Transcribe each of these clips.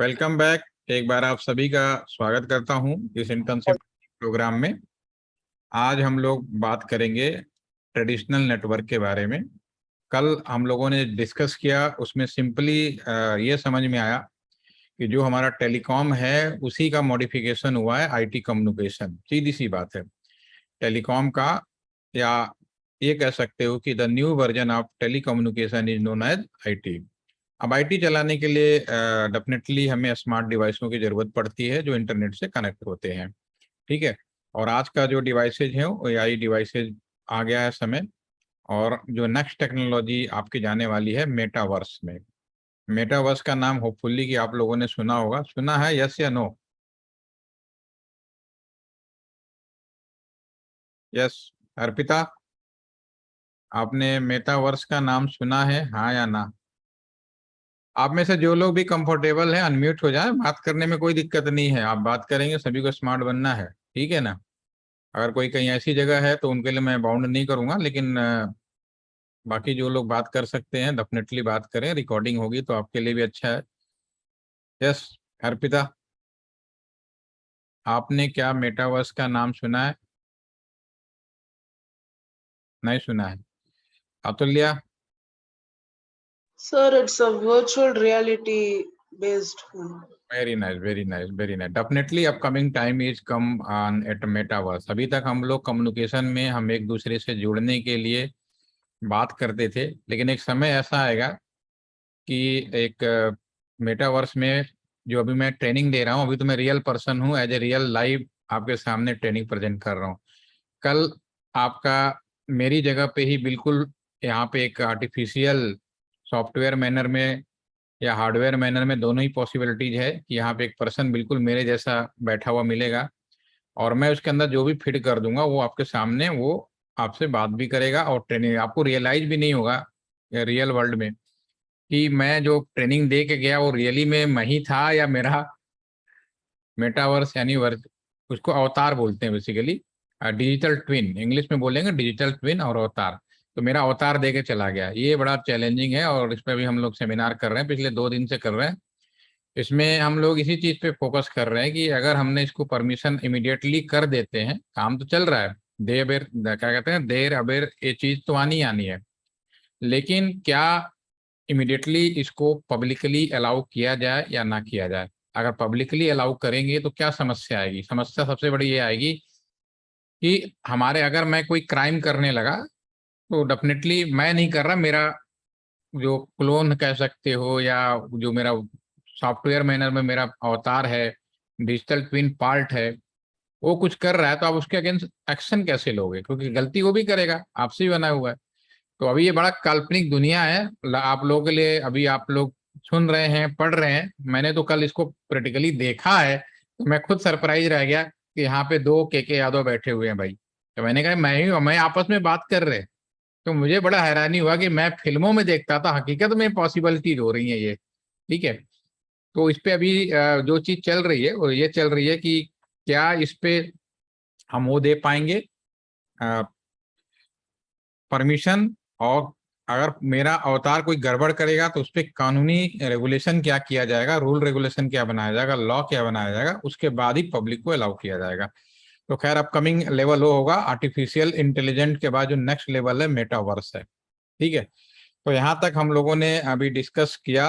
Welcome back. एक बार आप सभी का स्वागत करता हूं इस इंटर्नशिप प्रोग्राम में। आज हम लोग बात करेंगे ट्रेडिशनल नेटवर्क के बारे में। कल हम लोगों ने डिस्कस किया, उसमें सिंपली ये समझ में आया कि जो हमारा टेलीकॉम है उसी का मॉडिफिकेशन हुआ है आईटी कम्युनिकेशन। सीधी सी बात है टेलीकॉम का, या ये कह सकते हो कि the new version of telecommunication is known as IT. अब आईटी चलाने के लिए डेफिनेटली हमें स्मार्ट डिवाइसों की ज़रूरत पड़ती है जो इंटरनेट से कनेक्ट होते हैं। ठीक है। और आज का जो डिवाइसेज है वो एआई डिवाइसेज आ गया है समय। और जो नेक्स्ट टेक्नोलॉजी आपकी जाने वाली है मेटावर्स में। मेटावर्स का नाम होपफुली कि आप लोगों ने सुना होगा। सुना है, यस या नो? यस। अर्पिता, आपने मेटावर्स का नाम सुना है, हाँ या ना? आप में से जो लोग भी कंफर्टेबल हैं अनम्यूट हो जाएं, बात करने में कोई दिक्कत नहीं है। आप बात करेंगे, सभी को स्मार्ट बनना है, ठीक है ना? अगर कोई कहीं ऐसी जगह है तो उनके लिए मैं बाउंड नहीं करूंगा, लेकिन बाकी जो लोग बात कर सकते हैं डेफिनेटली बात करें। रिकॉर्डिंग होगी तो आपके लिए भी अच्छा है। यस। अर्पिता, आपने क्या मेटावर्स का नाम सुना है? नहीं सुना है। Atulya? Sir, it's a virtual reality based one. Very nice, very nice, very nice. Definitely upcoming time is come on at metaverse. अभी तक हम लोग कम्युनिकेशन में हम एक दूसरे से जुड़ने के लिए बात करते थे, लेकिन एक समय ऐसा आएगा कि एक मेटावर्स में जो अभी मैं ट्रेनिंग दे रहा हूँ, अभी तो मैं रियल पर्सन हूँ, एज ए रियल लाइव आपके सामने ट्रेनिंग प्रेजेंट कर रहा हूँ। कल आपका मेरी जगह पे ही बिल्कुल यहाँ पे एक आर्टिफिशियल सॉफ्टवेयर मैनर में या हार्डवेयर मैनर में दोनों ही पॉसिबिलिटीज है कि यहाँ पे एक पर्सन बिल्कुल मेरे जैसा बैठा हुआ मिलेगा, और मैं उसके अंदर जो भी फिट कर दूंगा वो आपके सामने वो आपसे बात भी करेगा। और ट्रेनिंग आपको रियलाइज भी नहीं होगा रियल वर्ल्ड में कि मैं जो ट्रेनिंग दे के गया वो रियली में मैं ही था या मेरा मेटावर्स यानी वर्च, उसको अवतार बोलते हैं बेसिकली। डिजिटल ट्विन इंग्लिश में बोलेंगे, डिजिटल ट्विन और अवतार। तो मेरा अवतार दे के चला गया, ये बड़ा चैलेंजिंग है और इस पर भी हम लोग सेमिनार कर रहे हैं, पिछले 2 दिन से कर रहे हैं। इसमें हम लोग इसी चीज पे फोकस कर रहे हैं कि अगर हमने इसको परमिशन इमीडिएटली कर देते हैं, काम तो चल रहा है, देर बेर क्या कहते हैं, देर अबेर ये चीज तो आनी आनी है, लेकिन क्या इमीडिएटली इसको पब्लिकली अलाउ किया जाए या ना किया जाए? अगर पब्लिकली अलाउ करेंगे तो क्या समस्या आएगी? समस्या सबसे बड़ी ये आएगी कि हमारे अगर मैं कोई क्राइम करने लगा तो डेफिनेटली मैं नहीं कर रहा, मेरा जो क्लोन कह सकते हो या जो मेरा सॉफ्टवेयर मैनर में मेरा अवतार है, डिजिटल ट्विन पार्ट है, वो कुछ कर रहा है तो आप उसके अगेंस्ट एक्शन कैसे लोगे? क्योंकि गलती वो भी करेगा, आपसे ही बना हुआ है। तो अभी ये बड़ा काल्पनिक दुनिया है आप लोगों के लिए। अभी आप लोग सुन रहे हैं, पढ़ रहे हैं, मैंने तो कल इसको प्रैक्टिकली देखा है, तो मैं खुद सरप्राइज रह गया कि यहाँ पे 2 के यादव बैठे हुए हैं भाई। तो मैंने कहा मैं आपस में बात कर रहे, तो मुझे बड़ा हैरानी हुआ कि मैं फिल्मों में देखता था, हकीकत में पॉसिबिलिटीज हो रही है ये। ठीक है। तो इस पे अभी जो चीज चल रही है वो ये चल रही है कि क्या इस पे हम वो दे पाएंगे परमिशन, और अगर मेरा अवतार कोई गड़बड़ करेगा तो उस पर कानूनी रेगुलेशन क्या किया जाएगा, रूल रेगुलेशन क्या बनाया जाएगा, लॉ क्या बनाया जाएगा, उसके बाद ही पब्लिक को अलाउ किया जाएगा। तो खैर अपकमिंग लेवल वो होगा आर्टिफिशियल इंटेलिजेंट के बाद जो नेक्स्ट लेवल है मेटावर्स है। ठीक है। तो यहाँ तक हम लोगों ने अभी डिस्कस किया,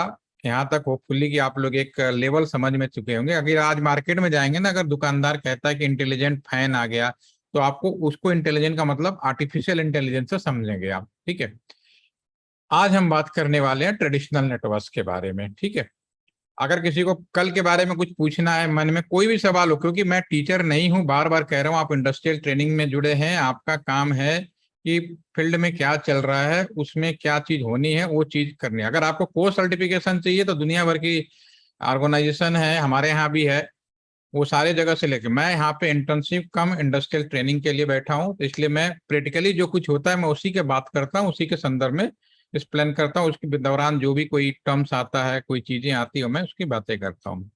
यहाँ तक होपफुली कि आप लोग एक लेवल समझ में चुके होंगे। अगर आज मार्केट में जाएंगे ना, अगर दुकानदार कहता है कि इंटेलिजेंट फैन आ गया, तो आपको उसको इंटेलिजेंट का मतलब आर्टिफिशियल इंटेलिजेंस से समझेंगे आप। ठीक है। आज हम बात करने वाले हैं ट्रेडिशनल नेटवर्क्स के बारे में। ठीक है। अगर किसी को कल के बारे में कुछ पूछना है, मन में कोई भी सवाल हो, क्योंकि मैं टीचर नहीं हूं, बार बार कह रहा हूं, आप इंडस्ट्रियल ट्रेनिंग में जुड़े हैं, आपका काम है कि फील्ड में क्या चल रहा है, उसमें क्या चीज होनी है वो चीज करनी है। अगर आपको कोर्स सर्टिफिकेशन चाहिए तो दुनिया भर की ऑर्गेनाइजेशन है, हमारे यहाँ भी है, वो सारे जगह से लेके मैं यहाँ पे इंटर्नशिप कम इंडस्ट्रियल ट्रेनिंग के लिए बैठा हूँ, तो इसलिए मैं प्रैक्टिकली जो कुछ होता है मैं उसी के बात करता हूँ, उसी के संदर्भ में एक्सप्लेन करता हूँ। उसके दौरान जो भी कोई टर्म्स आता है, कोई चीजें आती हो, मैं उसकी बातें करता हूँ।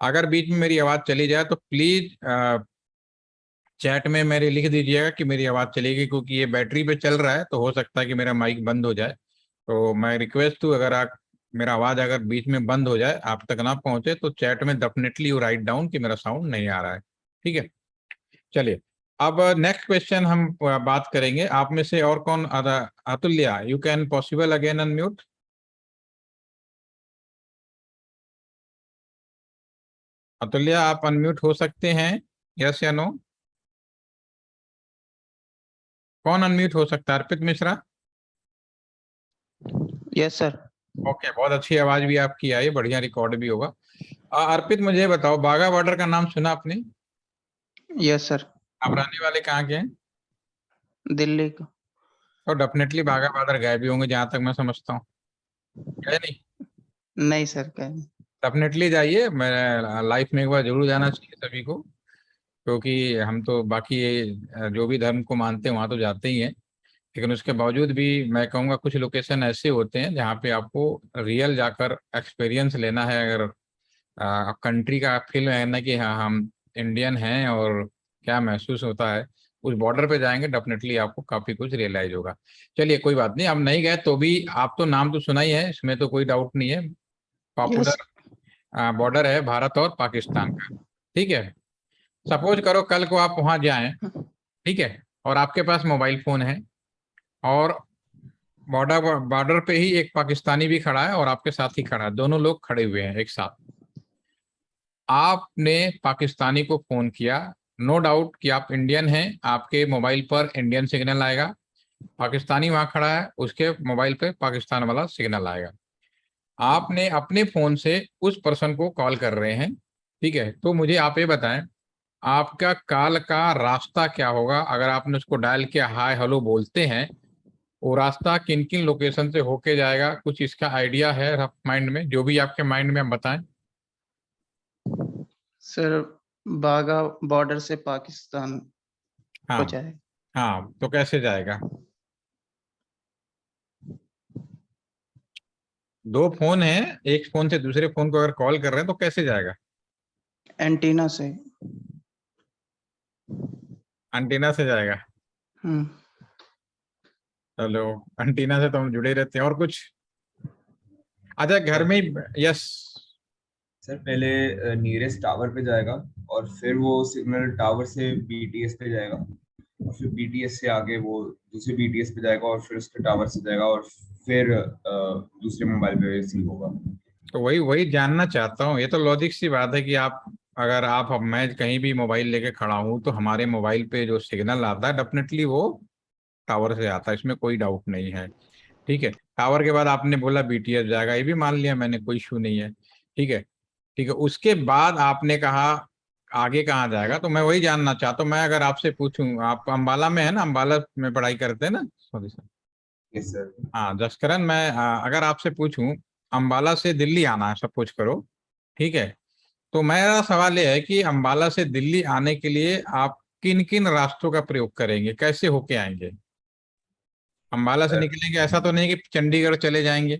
अगर बीच में मेरी आवाज चली जाए तो प्लीज चैट में मेरे लिख दीजिएगा कि मेरी आवाज चलेगी, क्योंकि ये बैटरी पे चल रहा है तो हो सकता है कि मेरा माइक बंद हो जाए। तो मैं रिक्वेस्ट हूँ, अगर आप मेरा आवाज अगर बीच में बंद हो जाए, आप तक ना पहुंचे, तो चैट में डेफिनेटली यू राइट डाउन कि मेरा साउंड नहीं आ रहा है। ठीक है, चलिए अब नेक्स्ट क्वेश्चन हम बात करेंगे। आप में से और कौन, Atulya, you can possible again unmute. Atulya, आप अनम्यूट हो सकते हैं, यस या नो? कौन अनम्यूट हो सकता है? Arpit Mishra. Yes sir. Okay, बहुत अच्छी आवाज भी आपकी आई, बढ़िया रिकॉर्ड भी होगा। अर्पित, मुझे बताओ, बाघा बॉर्डर का नाम सुना आपने? Yes sir. आप रहने वाले कहाँ के हैं? दिल्ली का। तो डेफिनेटली बाघा बॉर्डर गए भी होंगे, जहां तक मैं समझता हूँ, गए नहीं? नहीं सर, क्या नहीं। डेफिनेटली जाइए, मैं लाइफ में एक बार जरूर जाना चाहिए सभी को, क्योंकि हम तो बाकी जो भी धर्म को मानते हैं वहाँ तो जाते ही हैं, लेकिन उसके बावजूद भी मैं कहूँगा कुछ लोकेशन ऐसे होते हैं जहाँ पे आपको रियल जाकर एक्सपीरियंस लेना है। अगर कंट्री का फील है ना कि हाँ हम इंडियन हैं, और क्या महसूस होता है, उस बॉर्डर पे जाएंगे, डेफिनेटली आपको काफी कुछ रियलाइज होगा। चलिए कोई बात नहीं, आप नहीं गए तो भी आप तो नाम तो सुना ही है, इसमें तो कोई डाउट नहीं है। यस। पॉपुलर बॉर्डर है भारत और पाकिस्तान का। ठीक है, सपोज करो कल को आप वहां जाएं, ठीक है, और आपके पास मोबाइल फोन है, और बॉर्डर बॉर्डर पे ही एक पाकिस्तानी भी खड़ा है और आपके साथ ही खड़ा है, दोनों लोग खड़े हुए हैं एक साथ। आपने पाकिस्तानी को फोन किया, नो डाउट कि आप इंडियन हैं, आपके मोबाइल पर इंडियन सिग्नल आएगा। पाकिस्तानी वहां खड़ा है, उसके मोबाइल पे पाकिस्तान वाला सिग्नल आएगा। आपने अपने फोन से उस पर्सन को कॉल कर रहे हैं, ठीक है, तो मुझे आप ये बताएं, आपका कॉल का रास्ता क्या होगा? अगर आपने उसको डायल किया, हाय हेलो बोलते हैं, वो रास्ता किन किन लोकेशन से होके जाएगा? कुछ इसका आइडिया है रफ माइंड में? जो भी आपके माइंड में आप बताएं। सर, बाघा बॉर्डर से पाकिस्तान हो हाँ जाए। हाँ, तो कैसे जाएगा? दो फोन है, एक फोन से दूसरे फोन को अगर कॉल कर रहे हैं तो कैसे जाएगा? एंटीना से। एंटीना से जाएगा। हम्म। चलो, एंटीना से तो हम जुड़े रहते हैं। और कुछ? अच्छा, घर में ही, यस। सर पहले नियरेस्ट टावर पे जाएगा, और फिर वो सिग्नल टावर से बीटीएस पे जाएगा, और फिर बीटीएस से आगे वो दूसरे बीटीएस पे जाएगा, और फिर उसके टावर से जाएगा, और फिर दूसरे मोबाइल पे रिसीव होगा। तो वही वही जानना चाहता हूँ। ये तो लॉजिक सी बात है कि आप, अगर आप, मैं कहीं भी मोबाइल लेके खड़ा हूँ तो हमारे मोबाइल पे जो सिग्नल आता है डेफिनेटली वो टावर से आता है, इसमें कोई डाउट नहीं है। ठीक है, टावर के बाद आपने बोला बीटीएस जाएगा, ये भी मान लिया मैंने, कोई इशू नहीं है। ठीक है, ठीक है, उसके बाद आपने कहा आगे कहाँ जाएगा, तो मैं वही जानना चाहता हूँ। मैं अगर आपसे पूछूं, आप अंबाला में है ना, अंबाला में पढ़ाई करते हैं ना? Sorry sir. Yes sir. हाँ जसकरण, मैं अगर आपसे पूछूं अंबाला से दिल्ली आना है, सपोज करो, ठीक है, तो मेरा सवाल ये है कि अंबाला से दिल्ली आने के लिए आप किन किन रास्तों का प्रयोग करेंगे, कैसे होके आएंगे? अंबाला से निकलेंगे, ऐसा तो नहीं कि चंडीगढ़ चले जाएंगे।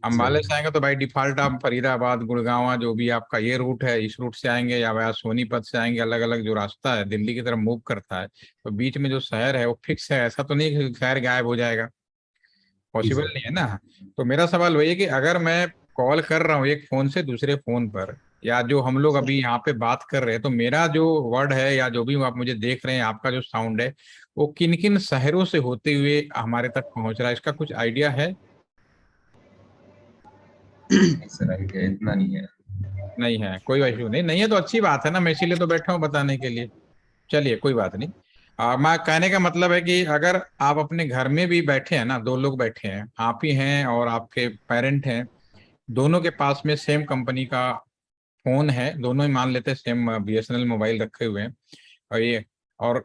अंबाला से आएंगे तो भाई डिफॉल्ट आप फरीदाबाद, गुड़गांव, जो भी आपका ये रूट है, इस रूट से आएंगे, या वह सोनीपत से आएंगे। अलग अलग जो रास्ता है दिल्ली की तरफ मूव करता है, तो बीच में जो शहर है वो फिक्स है, ऐसा तो नहीं कि शहर गायब हो जाएगा, पॉसिबल नहीं है ना। तो मेरा सवाल वही है कि अगर मैं कॉल कर रहा हूँ एक फोन से दूसरे फोन पर, या जो हम लोग अभी यहाँ पे बात कर रहे हैं, तो मेरा जो वर्ड है या जो भी आप मुझे देख रहे हैं, आपका जो साउंड है, वो किन किन शहरों से होते हुए हमारे तक पहुंच रहा है, इसका कुछ आइडिया है? सर आइडिया इतना नहीं है। नहीं है, कोई इशू नहीं, नहीं है तो अच्छी बात है ना, मैं इसीलिए तो बैठा हूँ बताने के लिए। चलिए कोई बात नहीं। मैं कहने का मतलब है कि अगर आप अपने घर में भी बैठे हैं ना, दो लोग बैठे हैं, आप ही हैं और आपके पेरेंट हैं, दोनों के पास में सेम कंपनी का फोन है, दोनों ही मान लेते हैं सेम बीएसएनएल मोबाइल रखे हुए हैं, और ये, और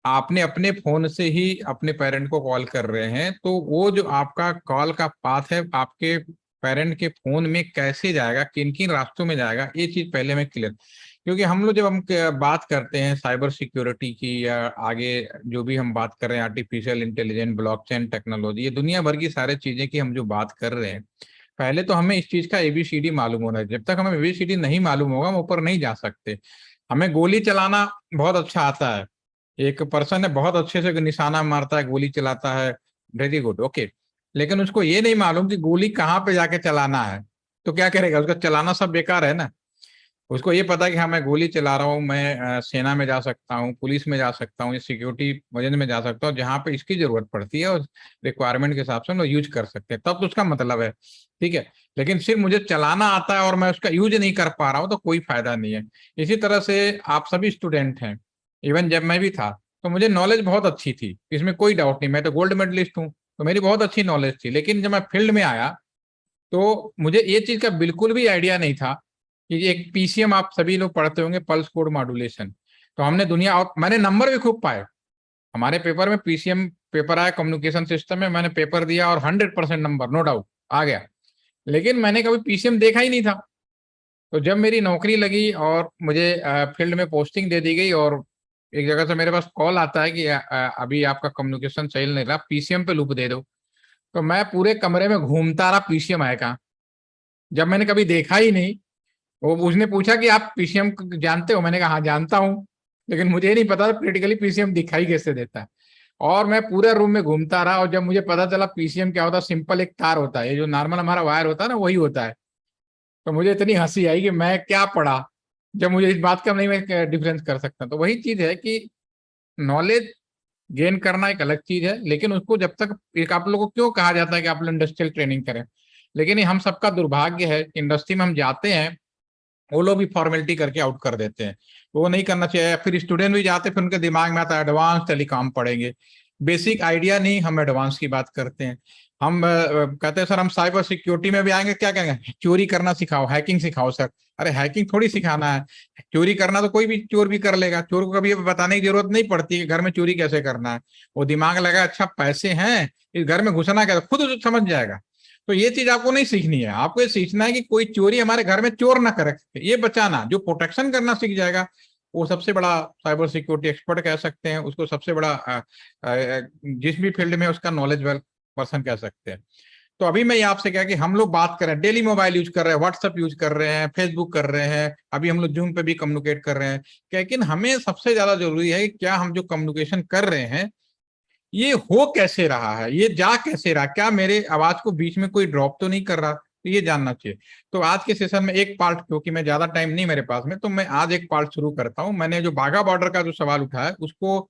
आपने अपने फोन से ही अपने पेरेंट को कॉल कर रहे हैं, तो वो जो आपका कॉल का पाथ है आपके पेरेंट के फोन में कैसे जाएगा, किन किन रास्तों में जाएगा, ये चीज पहले मैं क्लियर। क्योंकि हम लोग जब हम बात करते हैं साइबर सिक्योरिटी की, या आगे जो भी हम बात कर रहे हैं, आर्टिफिशियल इंटेलिजेंस, ब्लॉकचेन टेक्नोलॉजी, ये दुनिया भर की सारी चीजें की हम जो बात कर रहे हैं, पहले तो हमें इस चीज का एबीसीडी मालूम होना है। जब तक हमें एबीसीडी नहीं मालूम होगा हम ऊपर नहीं जा सकते। हमें गोली चलाना बहुत अच्छा आता है, एक पर्सन है बहुत अच्छे से निशाना मारता है, गोली चलाता है, वेरी गुड, ओके, लेकिन उसको ये नहीं मालूम कि गोली कहाँ पे जाके चलाना है, तो क्या करेगा? उसका चलाना सब बेकार है ना। उसको ये पता है कि हाँ मैं गोली चला रहा हूँ, मैं सेना में जा सकता हूँ, पुलिस में जा सकता हूँ, सिक्योरिटी वजन में जा सकता हूँ, जहाँ पे इसकी जरूरत पड़ती है और रिक्वायरमेंट के हिसाब से हम लोग यूज कर सकते हैं, तब तो उसका मतलब है। ठीक है, लेकिन सिर्फ मुझे चलाना आता है और मैं उसका यूज नहीं कर पा रहा हूँ तो कोई फायदा नहीं है। इसी तरह से आप सभी स्टूडेंट हैं, इवन जब मैं भी था तो मुझे नॉलेज बहुत अच्छी थी, इसमें कोई डाउट नहीं, मैं तो गोल्ड मेडलिस्ट हूँ, तो मेरी बहुत अच्छी नॉलेज थी। लेकिन जब मैं फील्ड में आया तो मुझे ये चीज का बिल्कुल भी आइडिया नहीं था कि एक पीसीएम आप सभी लोग पढ़ते होंगे, पल्स कोड मॉड्यूलेशन। तो हमने दुनिया, और मैंने नंबर भी खूब पाए, हमारे पेपर में पीसीएम पेपर आया कम्युनिकेशन सिस्टम में, मैंने पेपर दिया और 100% नंबर नो डाउट आ गया। लेकिन मैंने कभी पीसीएम देखा ही नहीं था। तो जब मेरी नौकरी लगी और मुझे फील्ड में पोस्टिंग दे दी गई और एक जगह से मेरे पास कॉल आता है कि अभी आपका कम्युनिकेशन चल नहीं रहा, पीसीएम पे लूप दे दो, तो मैं पूरे कमरे में घूमता रहा, पीसीएम है कहाँ, जब मैंने कभी देखा ही नहीं। वो उसने पूछा कि आप पीसीएम जानते हो, मैंने कहा हाँ जानता हूँ, लेकिन मुझे ही नहीं पता था प्रैक्टिकली पीसीएम दिखाई कैसे देता है। और मैं पूरे रूम में घूमता रहा और जब मुझे पता चला पीसीएम क्या होता है, सिंपल एक तार होता है, ये जो नॉर्मल हमारा वायर होता है ना वही होता है। तो मुझे इतनी हंसी आई कि मैं क्या पढ़ा, जब मुझे इस बात का नहीं मैं डिफरेंस कर सकता। तो वही चीज है कि नॉलेज गेन करना एक अलग चीज है, लेकिन उसको जब तक, एक आप लोगों को क्यों कहा जाता है कि आप लोग इंडस्ट्रियल ट्रेनिंग करें, लेकिन ये हम सबका दुर्भाग्य है, इंडस्ट्री में हम जाते हैं वो लोग भी फॉर्मेलिटी करके आउट कर देते हैं, वो नहीं करना चाहिए। फिर स्टूडेंट भी जाते फिर उनके दिमाग में आता है एडवांस टेलीकॉम पढ़ेंगे, बेसिक आइडिया नहीं, हम एडवांस की बात करते हैं। हम कहते हैं सर हम साइबर सिक्योरिटी में भी आएंगे, क्या कहेंगे चोरी करना सिखाओ, हैकिंग सिखाओ सर। अरे हैकिंग थोड़ी सिखाना है, चोरी करना तो कोई भी चोर भी कर लेगा, चोर को कभी ये बताने की जरूरत नहीं पड़ती कि घर में चोरी कैसे करना है। वो दिमाग लगा अच्छा पैसे हैं इस घर में घुसना क्या, खुद उसे समझ जाएगा। तो ये चीज आपको नहीं सीखनी है, आपको ये सीखना है कि कोई चोरी हमारे घर में चोर ना करे, ये बचाना, जो प्रोटेक्शन करना सीख जाएगा वो सबसे बड़ा साइबर सिक्योरिटी एक्सपर्ट कह सकते हैं उसको, सबसे बड़ा जिस भी फील्ड में उसका नॉलेजेबल पर्सन कह सकते हैं। तो अभी मैं ये आपसे क्या कि हम लोग बात कर रहे हैं, डेली मोबाइल यूज कर रहे हैं, व्हाट्सएप यूज कर रहे हैं, फेसबुक कर रहे हैं, अभी हम लोग जूम पे भी कम्युनिकेट कर रहे हैं, लेकिन हमें सबसे ज्यादा जरूरी है कि क्या हम जो कम्युनिकेशन कर रहे हैं ये हो कैसे रहा है, ये जा कैसे रहा, क्या मेरे आवाज को बीच में कोई ड्रॉप तो नहीं कर रहा, तो ये जानना चाहिए। तो आज के सेशन में एक पार्ट, क्योंकि मैं ज्यादा टाइम नहीं मेरे पास में, तो मैं आज एक पार्ट शुरू करता हूं। मैंने जो बाघा बॉर्डर का जो सवाल उठाया उसको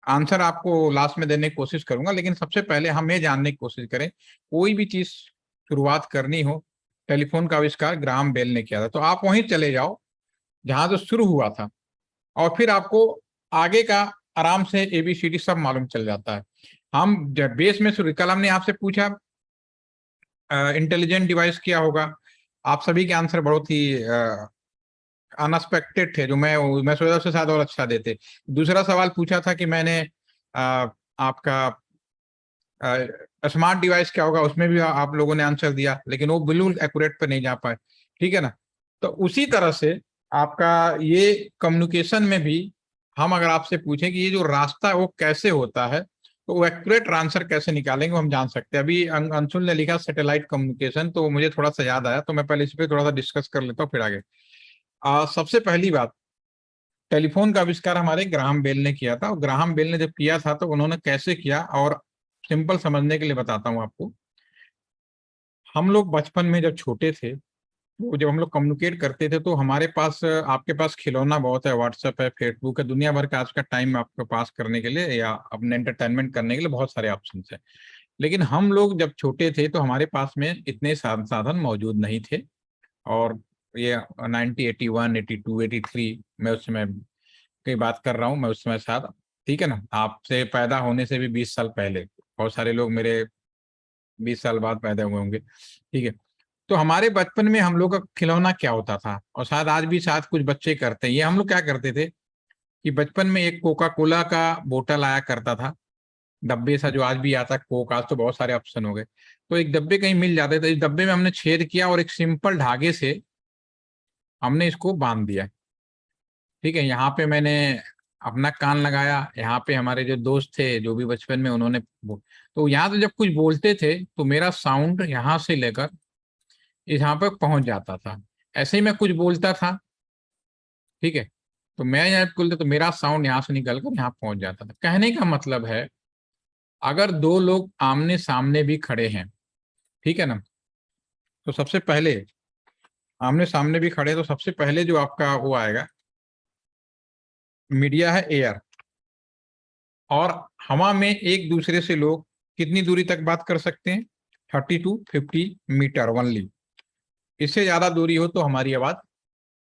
आंसर आपको लास्ट में देने की कोशिश करूंगा, लेकिन सबसे पहले हम ये जानने की कोशिश करें, कोई भी चीज शुरुआत करनी हो, टेलीफोन का आविष्कार ग्राहम बेल ने किया था, तो आप वहीं चले जाओ जहां से शुरू हुआ था और फिर आपको आगे का आराम से एबीसीडी सब मालूम चल जाता है। हम जब बेस में शुरू, कल हमने आपसे पूछा इंटेलिजेंट डिवाइस क्या होगा, आप सभी के आंसर बहुत ही अनएक्सपेक्टेड थे, जो मैं सोचा उससे शायद और अच्छा देते। दूसरा सवाल पूछा था कि मैंने आपका स्मार्ट डिवाइस क्या होगा, उसमें भी आप लोगों ने आंसर दिया, लेकिन वो बिल्कुल एक्यूरेट पे नहीं जा पाए। ठीक है ना, तो उसी तरह से आपका ये कम्युनिकेशन में भी हम अगर आपसे पूछें कि ये जो रास्ता है वो कैसे होता है, तो वो एक्यूरेट आंसर कैसे निकालेंगे वो हम जान सकते हैं। अभी अंशुल ने लिखा सैटेलाइट कम्युनिकेशन, तो मुझे थोड़ा सा याद आया, तो मैं पहले इस पर थोड़ा सा डिस्कस कर लेता हूँ फिर आगे। सबसे पहली बात, टेलीफोन का आविष्कार हमारे ग्राहम बेल ने किया था, और ग्राहम बेल ने जब किया था तो उन्होंने कैसे किया, और सिंपल समझने के लिए बताता हूँ आपको। हम लोग बचपन में जब छोटे थे, तो जब हम लोग कम्युनिकेट करते थे तो हमारे पास, आपके पास खिलौना बहुत है, व्हाट्सएप है, फेसबुक है, दुनिया भर का आज का टाइम आपके पास करने के लिए या अपने एंटरटेनमेंट करने के लिए बहुत सारे ऑप्शन है। लेकिन हम लोग जब छोटे थे तो हमारे पास में इतने साधन मौजूद नहीं थे, और ये 1981, 82, 83 मैं उस समय की बात कर रहा हूँ, मैं उस समय साथ, ठीक है ना, आपसे पैदा होने से भी 20 साल पहले, बहुत सारे लोग मेरे 20 साल बाद पैदा हुए होंगे। ठीक है, तो हमारे बचपन में हम लोग का खिलौना क्या होता था, और शायद आज भी शायद कुछ बच्चे करते हैं, ये हम लोग क्या करते थे कि बचपन में एक कोका कोला का बोतल आया करता था, डब्बे सा, जो आज भी आता है कोक, आज तो बहुत सारे ऑप्शन हो गए, तो एक डब्बे कहीं मिल जाते थे, इस डब्बे में हमने छेद किया और एक सिंपल धागे से हमने इसको बांध दिया। ठीक है, यहाँ पे मैंने अपना कान लगाया, यहाँ पे हमारे जो दोस्त थे जो भी बचपन में उन्होंने तो यहाँ से जब कुछ बोलते थे तो मेरा साउंड यहाँ से लेकर यहाँ पर पहुंच जाता था, ऐसे ही मैं कुछ बोलता था, ठीक है, तो मैं यहाँ बोलता तो मेरा साउंड यहाँ से निकल कर यहाँ पहुंच जाता था। कहने का मतलब है अगर दो लोग आमने सामने भी खड़े हैं, ठीक है ना, तो सबसे पहले आमने सामने भी खड़े, तो सबसे पहले जो आपका वो आएगा मीडिया है एयर। और हवा में एक दूसरे से लोग कितनी दूरी तक बात कर सकते हैं? 30 to 50 मीटर ओनली। इससे ज्यादा दूरी हो तो हमारी आवाज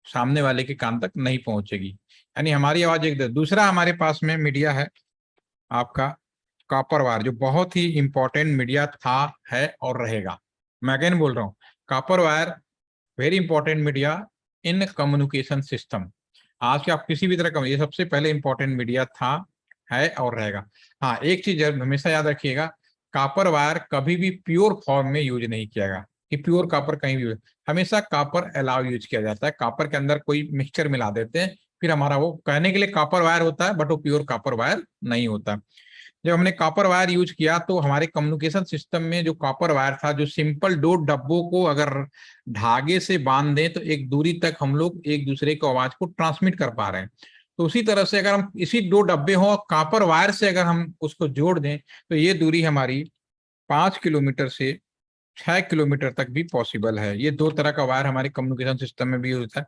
सामने वाले के कान तक नहीं पहुंचेगी, यानी हमारी आवाज एक दूसरा हमारे पास में मीडिया है आपका कॉपर वायर, जो बहुत ही इंपॉर्टेंट मीडिया था, है और रहेगा। मैं अगेन बोल रहा हूँ, copper wire very important media in communication system. आज के आप किसी भी तरह का, ये सबसे पहले इंपॉर्टेंट मीडिया था, है और रहेगा। हाँ, एक चीज हमेशा याद रखिएगा, कॉपर वायर कभी भी प्योर फॉर्म में यूज नहीं किया गया कि प्योर कॉपर कहीं भी, हमेशा कॉपर अलाउ यूज किया जाता है। कॉपर के अंदर कोई मिक्सचर मिला देते हैं, फिर हमारा वो कहने के लिए कॉपर वायर होता है, बट वो प्योर कॉपर वायर नहीं होता। जब हमने कॉपर वायर यूज किया तो हमारे कम्युनिकेशन सिस्टम में जो कॉपर वायर था, जो सिंपल दो डब्बों को अगर धागे से बांध दें तो एक दूरी तक हम लोग एक दूसरे को आवाज को ट्रांसमिट कर पा रहे हैं। तो उसी तरह से अगर हम इसी दो डब्बे हों कॉपर वायर से अगर हम उसको जोड़ दें तो ये दूरी हमारी 5 किलोमीटर से 6 किलोमीटर तक भी पॉसिबल है। ये दो तरह का वायर हमारे कम्युनिकेशन सिस्टम में भी होता है।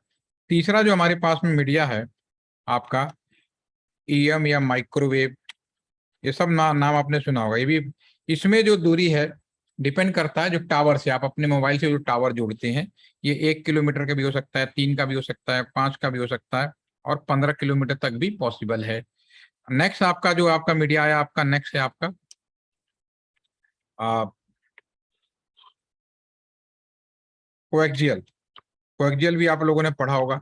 तीसरा जो हमारे पास में मीडिया है आपका ईएम या माइक्रोवेव, ये सब नाम आपने सुना होगा। ये भी, इसमें जो दूरी है डिपेंड करता है जो टावर से आप अपने मोबाइल से जो टावर जोड़ते हैं। ये 1 किलोमीटर का भी हो सकता है, 3 का भी हो सकता है, 5 का भी हो सकता है और 15 किलोमीटर तक भी पॉसिबल है। नेक्स्ट आपका जो आपका मीडिया है, आपका नेक्स्ट है आपका कोएक्सियल। कोएक्सियल भी आप लोगों ने पढ़ा होगा,